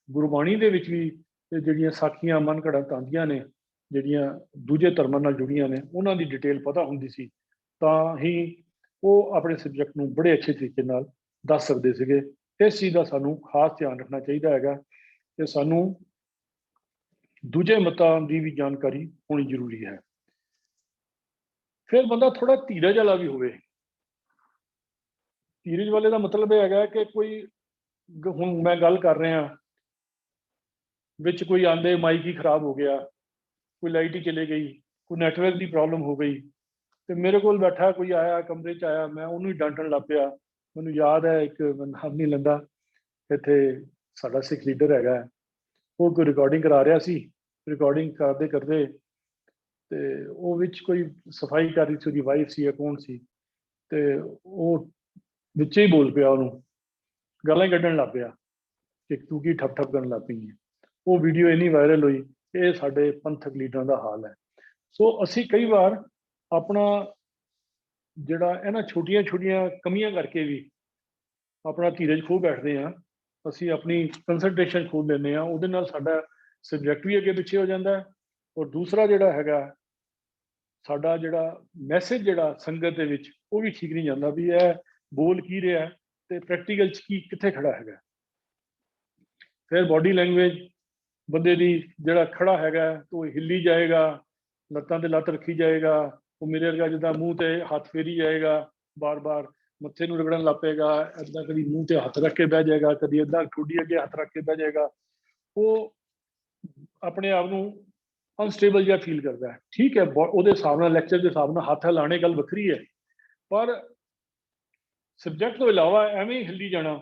ਗੁਰਬਾਣੀ ਦੇ ਵਿੱਚ ਵੀ ਤੇ ਜਿਹੜੀਆਂ ਸਾਖੀਆਂ ਮਨ ਘੜਤ ਆਉਂਦੀਆਂ ਨੇ, ਜਿਹੜੀਆਂ ਦੂਜੇ ਧਰਮਾਂ ਨਾਲ ਜੁੜੀਆਂ ਨੇ, ਉਹਨਾਂ ਦੀ ਡਿਟੇਲ ਪਤਾ ਹੁੰਦੀ ਸੀ, ਤਾਂ ਹੀ ਉਹ ਆਪਣੇ ਸਬਜੈਕਟ ਨੂੰ ਬੜੇ ਅੱਛੇ ਤਰੀਕੇ ਨਾਲ ਦੱਸ ਸਕਦੇ ਸੀਗੇ। ਇਸ ਚੀਜ਼ ਦਾ ਸਾਨੂੰ ਖਾਸ ਧਿਆਨ ਰੱਖਣਾ ਚਾਹੀਦਾ ਹੈਗਾ ਕਿ ਸਾਨੂੰ ਦੂਜੇ ਮਤਾਂ ਦੀ ਵੀ ਜਾਣਕਾਰੀ ਹੋਣੀ ਜ਼ਰੂਰੀ ਹੈ। ਫਿਰ ਬੰਦਾ ਥੋੜਾ ਧੀਰਜ ਵਾਲਾ ਵੀ ਹੋਵੇ। ਧੀਰਜ ਵਾਲੇ ਦਾ ਮਤਲਬ ਇਹ ਹੈਗਾ ਕਿ ਕੋਈ, ਹੁਣ ਮੈਂ ਗੱਲ ਕਰ ਰਿਹਾ, ਵਿੱਚ ਕੋਈ ਆਂਦੇ ਮਾਈਕ ਹੀ ਖਰਾਬ ਹੋ ਗਿਆ, ਕੋਈ ਲਾਈਟ ਹੀ ਚਲੇ ਗਈ, ਕੋਈ ਨੈਟਵਰਕ ਦੀ ਪ੍ਰੋਬਲਮ ਹੋ ਗਈ, ਤੇ ਮੇਰੇ ਕੋਲ ਬੈਠਾ ਕੋਈ ਆਇਆ, ਕਮਰੇ 'ਚ ਆਇਆ, ਮੈਂ ਉਹਨੂੰ ਹੀ ਡਾਂਟਣ ਲੱਗ ਪਿਆ। ਮੈਨੂੰ ਯਾਦ ਹੈ, ਇੱਕ ਨਾਮ ਨਹੀਂ ਲੈਂਦਾ, ਇੱਥੇ ਸਾਡਾ ਸਿੱਖ ਲੀਡਰ ਹੈਗਾ, ਉਹ ਕੋਈ ਰਿਕਾਰਡਿੰਗ ਕਰਾ ਰਿਹਾ ਸੀ, ਰਿਕਾਰਡਿੰਗ ਕਰਦੇ ਕਰਦੇ ਤੇ ਉਹ ਵਿੱਚ ਕੋਈ ਸਫਾਈ ਕਰ ਰਹੀ ਸੀ, ਉਹਦੀ ਵਾਈਫ ਸੀ ਜਾਂ ਕੌਣ ਸੀ, ਤੇ ਉਹ ਵਿੱਚੇ ਹੀ ਬੋਲ ਪਿਆ, ਉਹਨੂੰ ਗਾਲਾਂ ਹੀ ਕੱਢਣ ਲੱਗ ਪਿਆ ਕਿ ਤੂੰ ਕੀ ਠੱਪ ਠੱਪ ਕਰਨ ਲੱਗ ਪਈ ਹੈ। ਉਹ ਵੀਡੀਓ ਇੰਨੀ ਵਾਇਰਲ ਹੋਈ ਕਿ ਇਹ ਸਾਡੇ ਪੰਥਕ ਲੀਡਰਾਂ ਦਾ ਹਾਲ ਹੈ। ਸੋ ਅਸੀਂ ਕਈ ਵਾਰ ਆਪਣਾ ਜਿਹੜਾ ਇਹਨਾਂ ਛੋਟੀਆਂ ਛੋਟੀਆਂ ਕਮੀਆਂ ਕਰਕੇ ਵੀ ਆਪਣਾ ਧੀਰਜ ਖੋ ਬੈਠਦੇ ਹਾਂ, ਅਸੀਂ ਆਪਣੀ ਕੰਸਨਟ੍ਰੇਸ਼ਨ ਖੋ ਲੈਂਦੇ ਹਾਂ, ਉਹਦੇ ਨਾਲ ਸਾਡਾ ਸਬਜੈਕਟ ਵੀ ਅੱਗੇ ਪਿੱਛੇ ਹੋ ਜਾਂਦਾ ਹੈ। ਔਰ ਦੂਸਰਾ ਜਿਹੜਾ ਹੈਗਾ, ਸਾਡਾ ਜਿਹੜਾ ਮੈਸੇਜ ਜਿਹੜਾ ਸੰਗਤ ਦੇ ਵਿੱਚ ਉਹ ਵੀ ਠੀਕ ਨਹੀਂ ਜਾਂਦਾ, ਵੀ ਇਹ ਬੋਲ ਕੀ ਰਿਹਾ ਤੇ ਪ੍ਰੈਕਟੀਕਲ 'ਚ ਕੀ ਕਿੱਥੇ ਖੜਾ ਹੈਗਾ। ਫਿਰ ਬੋਡੀ ਲੈਂਗੁਏਜ ਬੰਦੇ ਦੀ, ਜਿਹੜਾ ਖੜਾ ਹੈਗਾ ਉਹ ਹਿੱਲੀ ਜਾਏਗਾ, ਲੱਤਾਂ ਤੇ ਲੱਤ ਰੱਖੀ ਜਾਏਗਾ, ਉਹ ਮੇਰੇ ਵਰਗਾ ਜਿੱਦਾਂ ਮੂੰਹ ਤੇ ਹੱਥ ਫੇਰੀ ਜਾਏਗਾ, ਬਾਰ-ਬਾਰ ਮੱਥੇ ਨੂੰ ਰਗੜਨ ਲੱਗ ਪਏਗਾ, ਏਦਾਂ ਕਦੀ ਮੂੰਹ ਤੇ ਹੱਥ ਰੱਖ ਕੇ ਬਹਿ ਜਾਏਗਾ, ਕਦੀ ਏਦਾਂ ਠੋਡੀ ਅੱਗੇ ਹੱਥ ਰੱਖ ਕੇ ਬਹਿ ਜਾਏਗਾ। ਉਹ ਆਪਣੇ ਆਪ ਨੂੰ ਅਨਸਟੇਬਲ ਜਿਹਾ ਫੀਲ ਕਰਦਾ ਹੈ। ਠੀਕ ਹੈ, ਉਹਦੇ ਹਿਸਾਬ ਨਾਲ, ਲੈਕਚਰ ਦੇ ਹਿਸਾਬ ਨਾਲ ਹੱਥ ਹਿਲਾਣੇ ਗੱਲ ਵੱਖਰੀ ਹੈ, ਪਰ ਸਬਜੈਕਟ ਤੋਂ ਇਲਾਵਾ ਐਵੇਂ ਹੀ ਹਿੱਲੀ ਜਾਣਾ,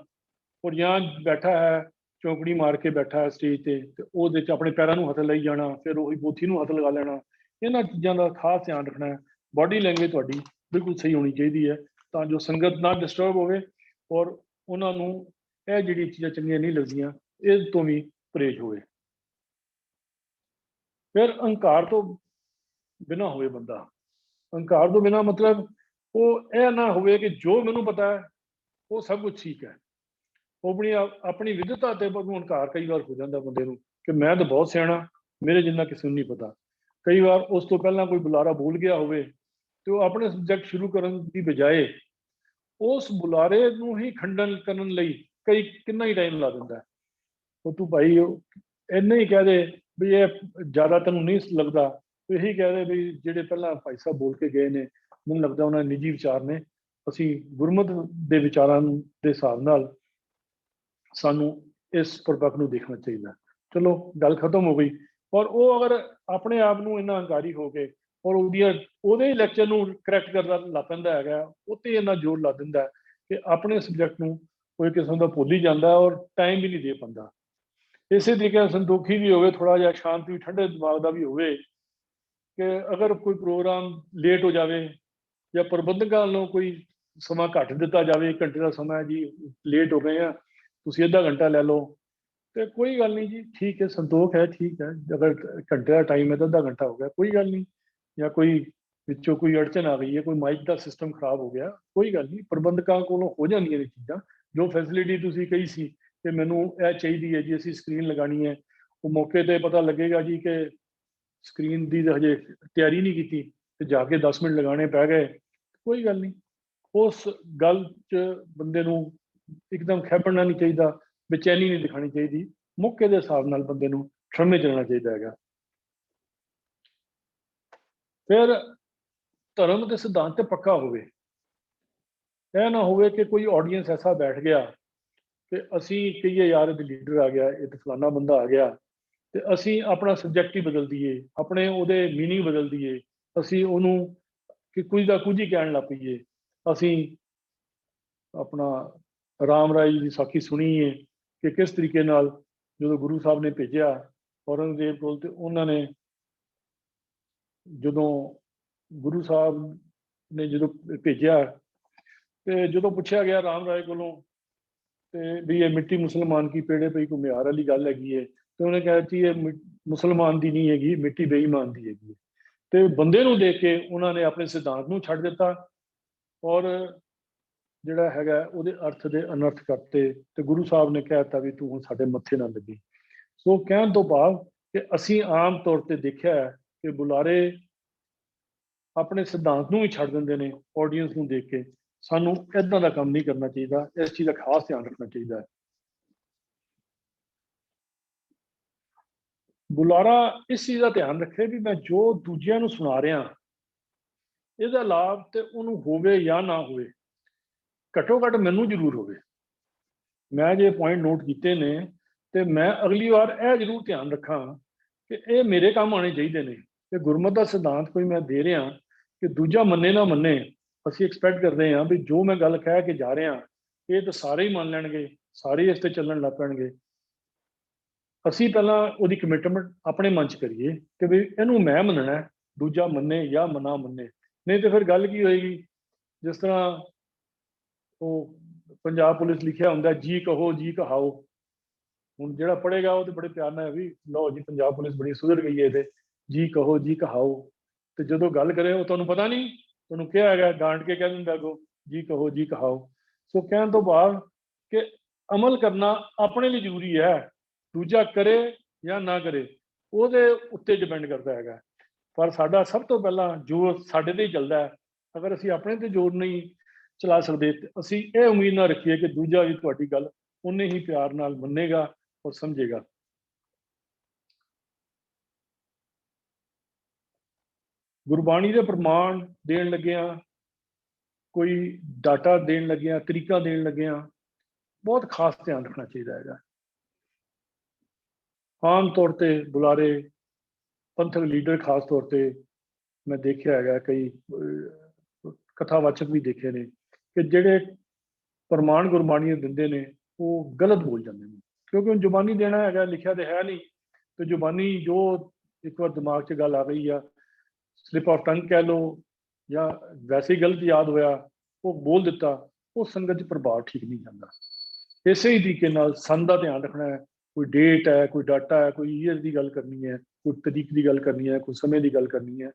ਔਰ ਜਾਂ ਬੈਠਾ ਹੈ ਚੌਂਕੜੀ ਮਾਰ ਕੇ ਬੈਠਾ ਹੈ ਸਟੇਜ ਤੇ ਉਹਦੇ 'ਚ ਆਪਣੇ ਪੈਰਾਂ ਨੂੰ ਹੱਥ ਲਾਈ ਜਾਣਾ, ਫਿਰ ਉਹੀ ਪੋਥੀ ਨੂੰ ਹੱਥ ਲਗਾ ਲੈਣਾ। ਇਹਨਾਂ ਚੀਜ਼ਾਂ ਦਾ ਖਾਸ ਧਿਆਨ ਰੱਖਣਾ ਹੈ। ਬਾਡੀ ਲੈਂਗੁਏਜ ਤੁਹਾਡੀ ਬਿਲਕੁਲ ਸਹੀ ਹੋਣੀ ਚਾਹੀਦੀ ਹੈ, ਤਾਂ ਜੋ ਸੰਗਤ ਨਾ ਡਿਸਟਰਬ ਹੋਵੇ ਔਰ ਉਹਨਾਂ ਨੂੰ ਇਹ ਜਿਹੜੀਆਂ ਚੀਜ਼ਾਂ ਚੰਗੀਆਂ ਨਹੀਂ ਲੱਗਦੀਆਂ ਇਸ ਤੋਂ ਵੀ ਪਰਹੇਜ਼ ਹੋਵੇ। ਫਿਰ ਅਹੰਕਾਰ ਤੋਂ ਬਿਨਾਂ ਹੋਵੇ ਬੰਦਾ। ਅਹੰਕਾਰ ਤੋਂ ਬਿਨਾਂ ਮਤਲਬ ਉਹ ਇਹ ਨਾ ਹੋਵੇ ਕਿ ਜੋ ਮੈਨੂੰ ਪਤਾ ਹੈ ਉਹ ਸਭ ਕੁਝ ਠੀਕ ਹੈ। ਉਹ ਆਪਣੀ ਵਿਦਿਅਤਾ ਤੇ ਅਹੰਕਾਰ ਕਈ ਵਾਰ ਹੋ ਜਾਂਦਾ ਬੰਦੇ ਨੂੰ ਕਿ ਮੈਂ ਤਾਂ ਬਹੁਤ ਸਿਆਣਾ, ਮੇਰੇ ਜਿੰਨਾ ਕਿਸੇ ਨੂੰ ਨਹੀਂ ਪਤਾ। ਕਈ ਵਾਰ ਉਸ ਤੋਂ ਪਹਿਲਾਂ ਕੋਈ ਬੁਲਾਰਾ ਬੋਲ ਗਿਆ ਹੋਵੇ ਤੇ ਉਹ ਆਪਣੇ ਸਬਜੈਕਟ ਸ਼ੁਰੂ ਕਰਨ ਦੀ ਬਜਾਏ ਉਸ ਬੁਲਾਰੇ ਨੂੰ ਹੀ ਖੰਡਨ ਕਰਨ ਲਈ ਕਿੰਨਾ ਹੀ ਟਾਈਮ ਲਾ ਦਿੰਦਾ। ਉਹ ਤੂੰ ਭਾਈ ਇੰਨਾ ਹੀ ਕਹਿ ਦੇ ਵੀ ਇਹ ਜ਼ਿਆਦਾ ਤੈਨੂੰ ਨਹੀਂ ਲੱਗਦਾ, ਇਹੀ ਕਹਿ ਦੇ ਵੀ ਜਿਹੜੇ ਪਹਿਲਾਂ ਭਾਈ ਸਾਹਿਬ ਬੋਲ ਕੇ ਗਏ ਨੇ, ਮੈਨੂੰ ਲੱਗਦਾ ਉਹਨਾਂ ਦੇ ਨਿੱਜੀ ਵਿਚਾਰ ਨੇ, ਅਸੀਂ ਗੁਰਮਤ ਦੇ ਵਿਚਾਰਾਂ ਦੇ ਹਿਸਾਬ ਨਾਲ ਸਾਨੂੰ ਇਸ ਪਰਪੱਖ ਨੂੰ ਦੇਖਣਾ ਚਾਹੀਦਾ। ਚਲੋ ਗੱਲ ਖਤਮ ਹੋ ਗਈ। ਔਰ ਉਹ ਅਗਰ ਆਪਣੇ ਆਪ ਨੂੰ ਇੰਨਾ ਹੰਕਾਰੀ ਹੋ ਕੇ ਔਰ ਉਹਦੇ ਲੈਕਚਰ ਨੂੰ ਕਰੈਕਟ ਕਰਦਾ ਲੱਗ ਪੈਂਦਾ ਹੈਗਾ, ਉਹ 'ਤੇ ਇੰਨਾ ਜ਼ੋਰ ਲਾ ਦਿੰਦਾ ਕਿ ਆਪਣੇ ਸਬਜੈਕਟ ਨੂੰ ਕੋਈ ਕਿਸਮ ਦਾ ਭੁੱਲ ਹੀ ਜਾਂਦਾ ਔਰ ਟਾਈਮ ਵੀ ਨਹੀਂ ਦੇ ਪਾਉਂਦਾ। ਇਸੇ ਤਰੀਕੇ ਨਾਲ ਸੰਤੋਖੀ ਵੀ ਹੋਵੇ, ਥੋੜ੍ਹਾ ਜਿਹਾ ਸ਼ਾਂਤ ਵੀ, ਠੰਡੇ ਦਿਮਾਗ ਦਾ ਵੀ ਹੋਵੇ ਕਿ ਅਗਰ ਕੋਈ ਪ੍ਰੋਗਰਾਮ ਲੇਟ ਹੋ ਜਾਵੇ ਜਾਂ ਪ੍ਰਬੰਧਕਾਂ ਵੱਲੋਂ ਕੋਈ ਸਮਾਂ ਘੱਟ ਦਿੱਤਾ ਜਾਵੇ, 1 ਘੰਟੇ ਦਾ ਸਮਾਂ ਜੀ, ਲੇਟ ਹੋ ਗਏ ਆ, ਤੁਸੀਂ ਅੱਧਾ ਘੰਟਾ ਲੈ ਲਓ, ਤੇ ਕੋਈ ਗੱਲ ਨਹੀਂ ਜੀ, ਠੀਕ ਹੈ, ਸੰਤੋਖ ਹੈ, ਠੀਕ ਹੈ। ਅਗਰ ਘੰਟੇ ਦਾ ਟਾਈਮ ਹੈ ਤਾਂ ਅੱਧਾ ਘੰਟਾ ਹੋ ਗਿਆ, ਕੋਈ ਗੱਲ ਨਹੀਂ। ਜਾਂ ਕੋਈ ਵਿੱਚੋਂ ਕੋਈ ਅੜਚਨ ਆ ਗਈ ਹੈ, ਕੋਈ ਮਾਈਕ ਦਾ ਸਿਸਟਮ ਖਰਾਬ ਹੋ ਗਿਆ, ਕੋਈ ਗੱਲ ਨਹੀਂ, ਪ੍ਰਬੰਧਕਾਂ ਕੋਲੋਂ ਹੋ ਜਾਂਦੀਆਂ ਨੇ ਚੀਜ਼ਾਂ। ਜੋ ਫੈਸਿਲਿਟੀ ਤੁਸੀਂ ਕਹੀ ਸੀ ਕਿ ਮੈਨੂੰ ਇਹ ਚਾਹੀਦੀ ਹੈ ਜੀ, ਅਸੀਂ ਸਕਰੀਨ ਲਗਾਉਣੀ ਹੈ, ਉਹ ਮੌਕੇ 'ਤੇ ਪਤਾ ਲੱਗੇਗਾ ਜੀ ਕਿ ਸਕਰੀਨ ਦੀ ਹਜੇ ਤਿਆਰੀ ਨਹੀਂ ਕੀਤੀ ਤੇ ਜਾ ਕੇ 10 ਮਿੰਟ ਲਗਾਉਣੇ ਪੈ ਗਏ, ਕੋਈ ਗੱਲ ਨਹੀਂ। ਉਸ ਗੱਲ 'ਚ ਬੰਦੇ ਨੂੰ ਇੱਕਦਮ ਖਹਿਪਣਾ ਨਹੀਂ ਚਾਹੀਦਾ, ਬੇਚੈਨੀ ਨਹੀਂ ਦਿਖਾਣੀ ਚਾਹੀਦੀ। ਮੌਕੇ ਦੇ ਹਿਸਾਬ ਨਾਲ ਬੰਦੇ ਨੂੰ ਸਮਝ ਚੱਲਣਾ ਚਾਹੀਦਾ ਹੈਗਾ। ਫਿਰ ਧਰਮ ਦੇ ਸਿਧਾਂਤ ਤੇ ਪੱਕਾ ਹੋਵੇ। ਇਹ ਨਾ ਹੋਵੇ ਕਿ ਕੋਈ ਆਡੀਅנס ਐਸਾ ਬੈਠ ਗਿਆ ਕਿ ਅਸੀਂ ਕਹੀਏ ਯਾਰ ਇਹ ਲੀਡਰ ਆ ਗਿਆ, ਇਹ ਤਾਂ ਫਲਾਣਾ ਬੰਦਾ ਆ ਗਿਆ, ਤੇ ਅਸੀਂ ਆਪਣਾ ਸਬਜੈਕਟ ਹੀ ਬਦਲ ਦਈਏ, ਆਪਣੇ ਉਹਦੇ ਮੀਨਿੰਗ ਬਦਲ ਦਈਏ, ਅਸੀਂ ਉਹਨੂੰ ਕਿ ਕੁਝ ਦਾ ਕੁਝ ਹੀ ਕਹਿਣ ਲੱਗ ਪਈਏ। ਅਸੀਂ ਆਪਣਾ ਰਾਮ ਰਾਏ ਜੀ ਦੀ ਸਾਖੀ ਸੁਣੀ ਹੈ ਕਿ ਕਿਸ ਤਰੀਕੇ ਨਾਲ ਜਦੋਂ ਗੁਰੂ ਸਾਹਿਬ ਨੇ ਭੇਜਿਆ ਔਰੰਗਜ਼ੇਬ ਕੋਲ, ਤੇ ਉਹਨਾਂ ਨੇ ਜਦੋਂ ਗੁਰੂ ਸਾਹਿਬ ਨੇ ਜਦੋਂ ਭੇਜਿਆ ਤੇ ਜਦੋਂ ਪੁੱਛਿਆ ਗਿਆ ਰਾਮ ਰਾਏ ਕੋਲੋਂ ਤੇ ਵੀ ਇਹ ਮਿੱਟੀ ਮੁਸਲਮਾਨ ਕੀ ਪੇੜੇ ਪਈ ਘੁਮਿਆਰ ਵਾਲੀ ਗੱਲ ਹੈਗੀ ਹੈ, ਤੇ ਉਹਨੇ ਕਿਹਾ ਕਿ ਇਹ ਮੁਸਲਮਾਨ ਦੀ ਨਹੀਂ ਹੈਗੀ, ਮਿੱਟੀ ਬੇਈਮਾਨ ਦੀ ਹੈਗੀ ਹੈ। ਤੇ ਬੰਦੇ ਨੂੰ ਦੇਖ ਕੇ ਉਹਨਾਂ ਨੇ ਆਪਣੇ ਸਿਧਾਂਤ ਨੂੰ ਛੱਡ ਦਿੱਤਾ ਔਰ ਜਿਹੜਾ ਹੈਗਾ ਉਹਦੇ ਅਰਥ ਦੇ ਅਨਰਥ ਕਰਤੇ, ਤੇ ਗੁਰੂ ਸਾਹਿਬ ਨੇ ਕਹਿ ਦਿੱਤਾ ਵੀ ਤੂੰ ਹੁਣ ਸਾਡੇ ਮੱਥੇ ਨਾ ਲੱਗੀ। ਸੋ ਕਹਿਣ ਤੋਂ ਭਾਵ ਕਿ ਅਸੀਂ ਆਮ ਤੌਰ ਤੇ ਦੇਖਿਆ ਹੈ ਕਿ ਬੁਲਾਰੇ ਆਪਣੇ ਸਿਧਾਂਤ ਨੂੰ ਵੀ ਛੱਡ ਦਿੰਦੇ ਨੇ ਆਡੀਅנס ਨੂੰ ਦੇਖ ਕੇ। ਸਾਨੂੰ ਇੱਦਾਂ ਦਾ ਕੰਮ ਨਹੀਂ ਕਰਨਾ ਚਾਹੀਦਾ, ਇਸ ਚੀਜ਼ ਦਾ ਖਾਸ ਧਿਆਨ ਰੱਖਣਾ ਚਾਹੀਦਾ ਹੈ। ਬੁਲਾਰਾ ਇਸ ਚੀਜ਼ ਦਾ ਧਿਆਨ ਰੱਖੇ ਵੀ ਮੈਂ ਜੋ ਦੂਜਿਆਂ ਨੂੰ ਸੁਣਾ ਰਿਹਾ ਇਹਦਾ ਲਾਭ ਤੇ ਉਹਨੂੰ ਹੋਵੇ ਜਾਂ ਨਾ ਹੋਵੇ, ਘੱਟੋ ਘੱਟ ਮੈਨੂੰ ਜ਼ਰੂਰ ਹੋਵੇ। ਮੈਂ ਜੇ ਪੁਆਇੰਟ ਨੋਟ ਕੀਤੇ ਨੇ ਤੇ ਮੈਂ ਅਗਲੀ ਵਾਰ ਇਹ ਜ਼ਰੂਰ ਧਿਆਨ ਰੱਖਾਂ ਕਿ ਇਹ ਮੇਰੇ ਕੰਮ ਆਉਣੇ ਚਾਹੀਦੇ ਨੇ, ਕਿ ਗੁਰਮਤ ਦਾ ਸਿਧਾਂਤ ਕੋਈ ਮੈਂ ਦੇ ਰਿਹਾ ਕਿ ਦੂਜਾ ਮੰਨੇ ਨਾ ਮੰਨੇ, ਅਸੀਂ ਐਕਸਪੈਕਟ ਕਰਦੇ ਹਾਂ ਵੀ ਜੋ ਮੈਂ ਗੱਲ ਕਹਿ ਕੇ ਜਾ ਰਿਹਾ ਇਹ ਤਾਂ ਸਾਰੇ ਹੀ ਮੰਨ ਲੈਣਗੇ, ਸਾਰੇ ਇਸ ਤੇ ਚੱਲਣ ਲੱਗ ਪੈਣਗੇ। ਅਸੀਂ ਪਹਿਲਾਂ ਉਹਦੀ ਕਮਿਟਮੈਂਟ ਆਪਣੇ ਮਨ 'ਚ ਕਰੀਏ ਕਿ ਵੀ ਇਹਨੂੰ ਮੈਂ ਮੰਨਣਾ, ਦੂਜਾ ਮੰਨੇ ਜਾਂ ਨਾ ਮੰਨੇ, ਨਹੀਂ ਤੇ ਫਿਰ ਗੱਲ ਕੀ ਹੋਏਗੀ। ਜਿਸ ਤਰ੍ਹਾਂ ਉਹ ਪੰਜਾਬ ਪੁਲਿਸ ਲਿਖਿਆ ਹੁੰਦਾ ਜੀ ਕਹੋ ਜੀ ਕਹਾਓ, ਹੁਣ ਜਿਹੜਾ ਪੜ੍ਹੇਗਾ ਉਹ ਤੇ ਬੜੇ ਪਿਆਰ ਨਾਲ ਵੀ ਲਓ ਜੀ ਪੰਜਾਬ ਪੁਲਿਸ ਬੜੀ ਸੁਧਰ ਗਈ ਹੈ, ਤੇ ਜੀ ਕਹੋ ਜੀ ਕਹਾਓ, ਤੇ ਜਦੋਂ ਗੱਲ ਕਰੇ ਉਹ ਤੁਹਾਨੂੰ ਪਤਾ ਨਹੀਂ, ਤੁਹਾਨੂੰ ਕਿਹਾ ਹੈਗਾ ਡਾਂਟ ਕੇ ਕਹਿ ਦਿੰਦਾ ਅੱਗੋਂ ਜੀ ਕਹੋ ਜੀ ਕਹਾਓ। ਸੋ ਕਹਿਣ ਤੋਂ ਬਾਅਦ ਕਿ ਅਮਲ ਕਰਨਾ ਆਪਣੇ ਲਈ ਜ਼ਰੂਰੀ ਹੈ, ਦੂਜਾ ਕਰੇ ਜਾਂ ਨਾ ਕਰੇ ਉਹਦੇ ਉੱਤੇ ਡਿਪੈਂਡ ਕਰਦਾ ਹੈਗਾ। ਪਰ ਸਾਡਾ ਸਭ ਤੋਂ ਪਹਿਲਾਂ ਜ਼ੋਰ ਸਾਡੇ ਤੇ ਹੀ ਚੱਲਦਾ ਹੈ। ਅਗਰ ਅਸੀਂ ਆਪਣੇ ਤੇ ਜ਼ੋਰ ਨਹੀਂ चला सकते। असी ये उम्मीद ना रखिए कि दूजा भी तुहाडी गल उन्ने ही प्यार नाल मन्नेगा और समझेगा। गुरबाणी के प्रमाण देन लग्या, कोई डाटा देन लग्या, तरीका देन लग्या, बहुत खास ध्यान रखना चाहिए है। आम तौर पर बुलारे पंथक लीडर खास तौर पर मैं देखा है, कई कथावाचक भी देखे ने कि जेडे प्रमाण गुरबाणी दिंदे ने वो गलत बोल जाते हैं, क्योंकि जुबानी देना है, लिखा तो है नहीं, तो जुबानी जो एक बार दिमाग च गल आ गई या स्लिप ऑफ टंग कह लो या वैसे ही गलत याद होया वो बोल दिता, वो संगत च प्रभाव ठीक नहीं जाता। इस ही तरीके नाल सन का ध्यान रखना है, कोई डेट है, कोई डाटा है, कोई ईयर की गल करनी है, कोई तरीक की गल करनी है, कोई समय की गल करनी है,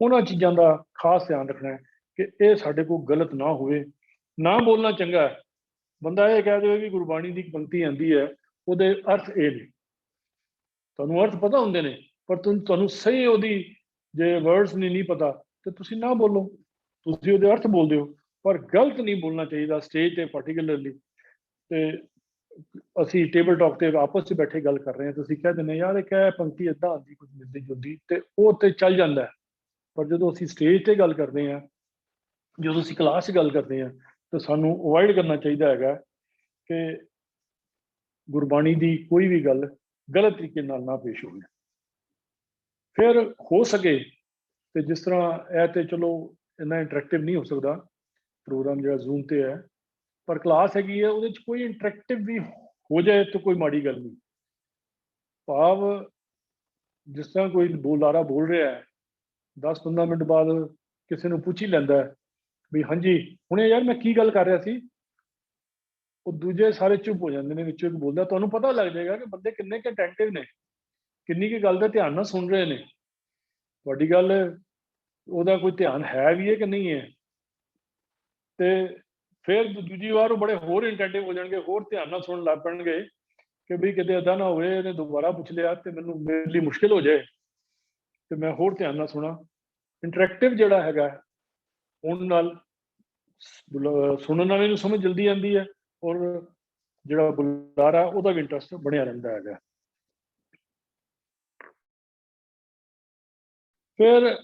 उन्होंने चीज़ों का खास ध्यान रखना है कि यह साढ़े को गलत ना होवे। ना बोलना चंगा है, बंदा ये कह दे कि गुरबाणी की पंक्ति आती है वो अर्थ ये ने, तुहानूं अर्थ पता होंगे ने, पर तुहानूं सही उहदी जे वर्ड्स नहीं पता तो तुसीं ना बोलो, तुसीं उहदे अर्थ बोल दिओ, पर गलत नहीं बोलना चाहिए स्टेज पर पार्टिकुलरली। तो असी टेबल टॉक से आपस में बैठे गल कर रहे हैं, तुसीं कह दें यार एक पंक्ति इदां आती कुछ मिलती जुलती, तो वो तो चल जाता है, पर जो असी स्टेज पर गल करते हैं, जो असी क्लास गल करते हैं, तो सानू अवॉइड करना चाहिए है कि गुरबाणी की कोई भी गल गलत तरीके ना पेश हो। फिर हो सके तो जिस तरह यह तो चलो इन्ना इंटरैक्टिव नहीं हो सकता प्रोग्राम जो जूम पर है, पर क्लास हैगी है वो कोई इंटरैक्टिव भी हो जाए तो कोई माड़ी गल नहीं। भाव जिस तरह कोई बुलारा बोल रहा है 10-15 मिनट बाद किसी को पूछ ही लेंदा है भी हाँ जी हुणे यार मैं की गल कर रहा सी, वो दूजे सारे चुप हो जाते हैं, विचों एक बोलता, तुहानूं पता लग जाएगा कि बंदे किन्ने के अटेंटिव ने, किन्नी की गल का ध्यान नाल सुन रहे हैं, तुहाडी गल ਉਹਦਾ कोई ध्यान है भी है कि नहीं है। तो फिर दूजी बार वो बड़े होर इंटेंटिव हो जाएंगे, होर ध्यान नाल सुनन लग पैणगे कि बई किते इदां ना होवे इहने दोबारा पुछ लिया तो मैनूं मेरे लिए मुश्किल हो जाए, तो मैं होर ध्यान नाल सुना। इंटरैक्टिव जिहड़ा हैगा उन नाल सुनने वाले नूं समझ जल्दी आती है और जिहड़ा बुलारा ਉਹਦਾ भी इंटरस्ट बनिया रहिंदा है। फिर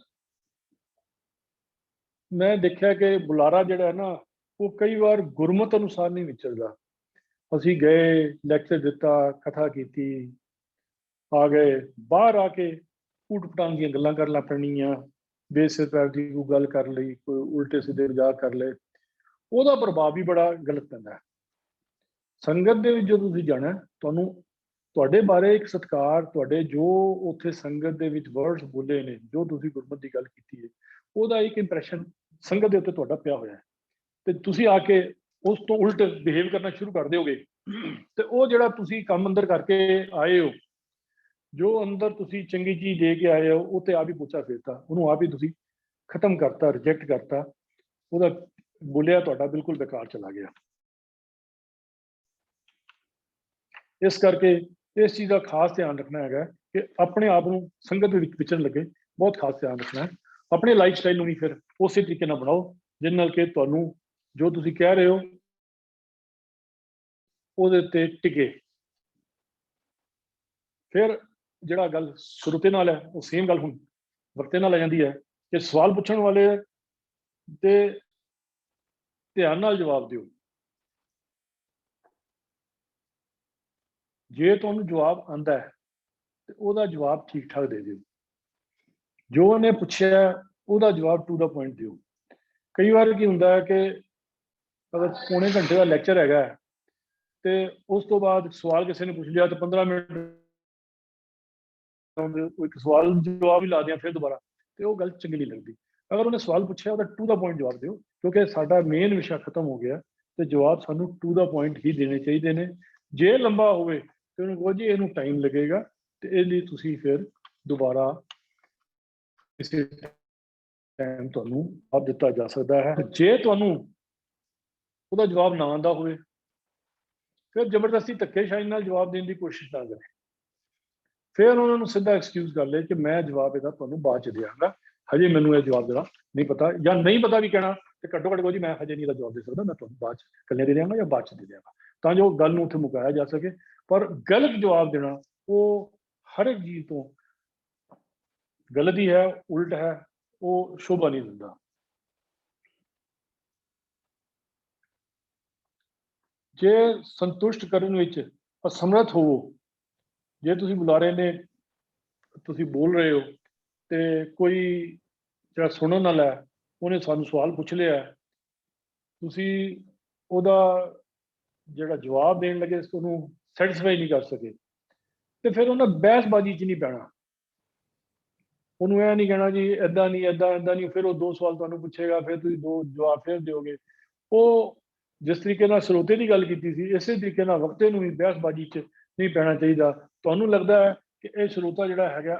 मैं देखा कि बुलारा जिहड़ा है ना वो कई बार गुरमत अनुसार नहीं विचरदा। असीं गए लैक्चर दिता, कथा की, आ गए, बाहर आके ऊट पटांग दी गल्लां कर लग पैणीआं, बेसिर पैर की कोई गल कर लई, कोई उल्टे सीधे मजाक कर ले, ਉਹਦਾ प्रभाव भी बड़ा गलत पैंदा है। संगत दे विच जो तुसीं जाना तुहानूं तुहाडे बारे एक सत्कार, तुहाडे जो उत्थे संगत दे विच वर्ड्स बोले ने, जो तुसीं गुरमत दी गल कीती है, ਉਹਦਾ एक इंप्रैशन संगत दे उत्ते तुहाडा पिया होया है, ते तुसीं आके उस तो उल्ट बिहेव करना शुरू कर दोगे, तो वो जिहड़ा तुसीं काम अंदर करके आए हो, जो अंदर तुसीं चंगी चीज़ दे के आए हो, वो तो आप ही पोचा फेरता, उन्होंने आप ही तुसीं खत्म करता, रिजेक्ट करता, ਉਹਦਾ बोलिया तुहाडा बिल्कुल बेकार चला गया। इस करके इस चीज़ का खास ध्यान रखना है कि अपने आप को संगत के विचरण लगे बहुत खास ध्यान रखना है। अपने लाइफ स्टाइल भी फिर उस तरीके नाल बनाओ जिस नाल कि तुहानूं जो तुसीं कह रहे हो ਉਹਦੇ ते टिके। फिर जिहड़ा गल श्रोते नाल है वो सेम गल हुण वक्ते नाल आ जांदी है कि सवाल पुछण वाले ते ध्यान नाल जवाब दिओ। जे तुहानूं जवाब आंदा है तो ਉਹਦਾ जवाब ठीक ठाक दे दिओ। जो उन्हें पुछया ਉਹਦਾ जवाब टू द पॉइंट दिओ। कई बार की हुंदा है कि अगर पौने घंटे का लैक्चर हैगा तो उस तो बाद सवाल किसी ने पूछ लिया तो 15 मिनट एक सवाल जवाब ही ला दिया फिर दोबारा, तो वो गल चंगी नहीं लगती। अगर उन्हें सवाल पूछा तो टू द पॉइंट जवाब दो, क्योंकि साडा मेन विषय खत्म हो गया, तो जवाब सानू टू द पॉइंट ही देने चाहिए ने। जे लंबा होवे तो उन्हें कहो जी इनू टाइम लगेगा, तो इसलिए तुसीं फिर दोबारा किसी टाइम तुहानू जवाब दिता जा सकता है। जे तुहानू ਉਹਦਾ जवाब ना आंदा होवे फिर जबरदस्ती धक्केशाही नाल जवाब देने की कोशिश ना करें। फिर उन्होंने सीधा एक्सक्यूज कर लिया कि मैं जवाब ਇਹਦਾ ਤੁਹਾਨੂੰ ਬਾਅਦ ਚ ਦਿਆਂਗਾ, ਹਜੇ ਮੈਨੂੰ ਇਹ ਜਵਾਬ ਦੇਣਾ ਨਹੀਂ ਪਤਾ, ਜਾਂ ਨਹੀਂ ਪਤਾ ਵੀ ਕਹਿਣਾ ਤੇ ਘੱਟੋ ਘੱਟ ਕਹੋ ਜੀ ਮੈਂ ਹਜੇ ਨਹੀਂ ਇਹਦਾ ਜਵਾਬ ਦੇ ਸਕਦਾ, ਮੈਂ ਤੁਹਾਨੂੰ ਬਾਅਦ ਚ ਇਕੱਲੇ ਦੇ ਦਿਆਂਗਾ ਜਾਂ ਬਾਅਦ ਚ ਦੇ ਦਿਆਂਗਾ, ਤਾਂ ਜੋ ਗੱਲ ਨੂੰ ਉੱਥੇ ਮੁਕਾਇਆ ਜਾ ਸਕੇ। ਪਰ ਗਲਤ ਜਵਾਬ ਦੇਣਾ ਉਹ ਹਰ ਇੱਕ ਚੀਜ਼ ਤੋਂ ਗਲਤ ਹੀ ਹੈ, ਉਲਟ ਹੈ, ਉਹ ਸ਼ੋਭਾ ਨਹੀਂ ਦਿੰਦਾ। ਜੇ ਸੰਤੁਸ਼ਟ ਕਰਨ ਵਿੱਚ ਅਸਮਰਥ ਹੋਵੋ, ਜੇ ਤੁਸੀਂ ਬੁਲਾਰੇ ਨੇ, ਤੁਸੀਂ ਬੋਲ ਰਹੇ ਹੋ ਤੇ ਕੋਈ ਜਿਹੜਾ ਸੁਣਨ ਵਾਲਾ ਹੈ ਉਹਨੇ ਸਾਨੂੰ ਸਵਾਲ ਪੁੱਛ ਲਿਆ, ਤੁਸੀਂ ਉਹਦਾ ਜਿਹੜਾ ਜਵਾਬ ਦੇਣ ਲੱਗੇ ਉਹਨੂੰ ਸੈਟੀਸਫਾਈ ਨਹੀਂ ਕਰ ਸਕੇ, ਤੇ ਫਿਰ ਉਹਨਾਂ ਬਹਿਸਬਾਜ਼ੀ 'ਚ ਨਹੀਂ ਪੈਣਾ। ਉਹਨੂੰ ਇਹ ਨਹੀਂ ਕਹਿਣਾ ਜੀ ਇੱਦਾਂ ਨਹੀਂ ਇੱਦਾਂ ਇੱਦਾਂ ਨਹੀਂ, ਫਿਰ ਉਹ ਦੋ ਸਵਾਲ ਤੁਹਾਨੂੰ ਪੁੱਛੇਗਾ, ਫਿਰ ਤੁਸੀਂ ਦੋ ਜਵਾਬ ਫਿਰ ਦਿਓਗੇ। ਉਹ ਜਿਸ ਤਰੀਕੇ ਨਾਲ ਸਰੋਤੇ ਦੀ ਗੱਲ ਕੀਤੀ ਸੀ, ਇਸੇ ਤਰੀਕੇ ਨਾਲ ਵਕਤੇ ਨੂੰ ਵੀ ਬਹਿਸਬਾਜ਼ੀ 'ਚ ਨਹੀਂ ਪੈਣਾ ਚਾਹੀਦਾ। ਤੁਹਾਨੂੰ ਲੱਗਦਾ ਹੈ ਕਿ ਇਹ ਸਰੋਤਾ ਜਿਹੜਾ ਹੈਗਾ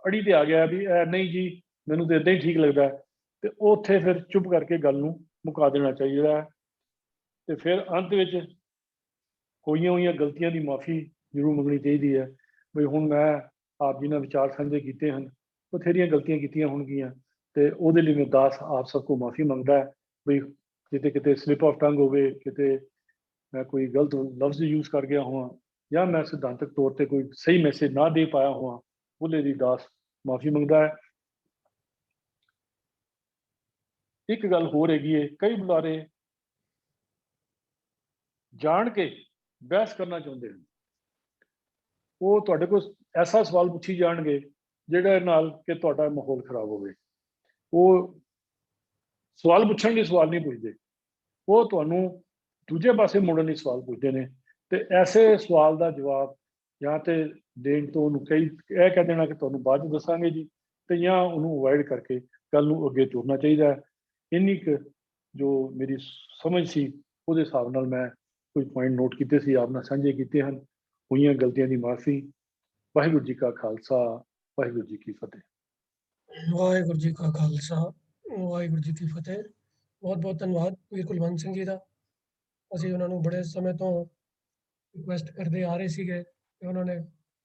ਅੜੀ ਤੇ ਆ ਗਿਆ ਵੀ ਨਹੀਂ ਜੀ ਮੈਨੂੰ ਤਾਂ ਇੱਦਾਂ ਹੀ ਠੀਕ ਲੱਗਦਾ, ਤੇ ਉੱਥੇ ਫਿਰ ਚੁੱਪ ਕਰਕੇ ਗੱਲ ਨੂੰ ਮੁਕਾ ਦੇਣਾ ਚਾਹੀਦਾ ਹੈ। ਤੇ ਫਿਰ ਅੰਤ ਵਿੱਚ ਹੋਈਆਂ ਹੋਈਆਂ ਗਲਤੀਆਂ ਦੀ ਮਾਫੀ ਜ਼ਰੂਰ ਮੰਗਣੀ ਚਾਹੀਦੀ ਹੈ। ਵੀ ਹੁਣ ਮੈਂ ਆਪ ਜੀ ਨਾਲ ਵਿਚਾਰ ਸਾਂਝੇ ਕੀਤੇ ਹਨ, ਬਥੇਰੀਆਂ ਗਲਤੀਆਂ ਕੀਤੀਆਂ ਹੋਣਗੀਆਂ, ਤੇ ਉਹਦੇ ਲਈ ਮੈਂ ਦਾਸ ਆਪ ਸਭ ਕੋ ਮਾਫੀ ਮੰਗਦਾ ਹੈ। ਵੀ ਕਿਤੇ ਕਿਤੇ ਸਲਿਪ ਆਫ ਟੰਗ ਹੋਵੇ, ਕਿਤੇ ਮੈਂ ਕੋਈ ਗਲਤ ਲਫ਼ਜ਼ ਯੂਜ਼ ਕਰ ਗਿਆ ਹੋਵਾਂ, ਜਾਂ ਮੈਂ ਸਿਧਾਂਤਕ ਤੌਰ ਤੇ ਕੋਈ ਸਹੀ ਮੈਸੇਜ ਨਾ ਦੇ ਪਾਇਆ ਹੋਵਾਂ, ਉਹਦੇ ਲਈ ਦਾਸ ਮਾਫੀ ਮੰਗਦਾ ਹੈ। ਇੱਕ ਗੱਲ ਹੋਰ ਹੈਗੀ ਹੈ, ਕਈ ਬੁਲਾਰੇ ਜਾਣ ਕੇ ਬਹਿਸ ਕਰਨਾ ਚਾਹੁੰਦੇ ਹਨ। ਉਹ ਤੁਹਾਡੇ ਕੋਲ ਐਸਾ ਸਵਾਲ ਪੁੱਛੀ ਜਾਣਗੇ ਜਿਹੜਾ ਨਾਲ ਕਿ ਤੁਹਾਡਾ ਮਾਹੌਲ ਖਰਾਬ ਹੋਵੇ। ਉਹ ਸਵਾਲ ਪੁੱਛਣ ਲਈ ਸਵਾਲ ਨਹੀਂ ਪੁੱਛਦੇ, ਉਹ ਤੁਹਾਨੂੰ ਦੂਜੇ ਪਾਸੇ ਮੋੜਨ ਲਈ ਸਵਾਲ ਪੁੱਛਦੇ ਨੇ। ਤੇ ਐਸੇ ਸਵਾਲ ਦਾ ਜਵਾਬ ਜਾਂ ਤੇ ਦੇਣ ਤੋਂ ਉਹਨੂੰ ਕਈ ਇਹ ਕਹਿ ਦੇਣਾ ਕਿ ਤੁਹਾਨੂੰ ਬਾਅਦ ਚ ਦੱਸਾਂਗੇ ਜੀ, ਤੇ ਜਾਂ ਉਹਨੂੰ ਅਵੋਇਡ ਕਰਕੇ ਗੱਲ ਨੂੰ ਅੱਗੇ ਤੋਰਨਾ ਚਾਹੀਦਾ ਹੈ। ਇੰਨੀ ਕੁ ਜੋ ਮੇਰੀ ਸਮਝ ਸੀ ਉਹਦੇ ਹਿਸਾਬ ਨਾਲ ਮੈਂ ਕੁਝ ਪੁਆਇੰਟ ਨੋਟ ਕੀਤੇ ਸੀ, ਆਪ ਨਾਲ ਸਾਂਝੇ ਕੀਤੇ ਹਨ। ਹੋਈਆਂ ਗਲਤੀਆਂ ਦੀ ਮਾਫੀ। ਵਾਹਿਗੁਰੂ ਜੀ ਕਾ ਖਾਲਸਾ, ਵਾਹਿਗੁਰੂ ਜੀ ਕੀ ਫਤਿਹ। ਵਾਹਿਗੁਰੂ ਜੀ ਕਾ ਖਾਲਸਾ, ਵਾਹਿਗੁਰੂ ਜੀ ਕੀ ਫਤਿਹ। ਬਹੁਤ ਬਹੁਤ ਧੰਨਵਾਦ ਵੀਰ ਕੁਲਵੰਤ ਸਿੰਘ ਜੀ ਦਾ। ਅਸੀਂ ਉਹਨਾਂ ਨੂੰ ਬੜੇ ਸਮੇਂ ਤੋਂ ਰਿਕੁਐਸਟ ਕਰਦੇ ਆ ਰਹੇ ਸੀਗੇ ਤੇ ਉਹਨਾਂ ਨੇ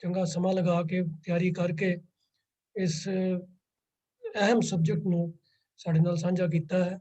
ਚੰਗਾ ਸਮਾਂ ਲਗਾ ਕੇ ਤਿਆਰੀ ਕਰਕੇ ਇਸ ਅਹਿਮ ਸਬਜੈਕਟ ਨੂੰ ਸਾਡੇ ਨਾਲ ਸਾਂਝਾ ਕੀਤਾ ਹੈ।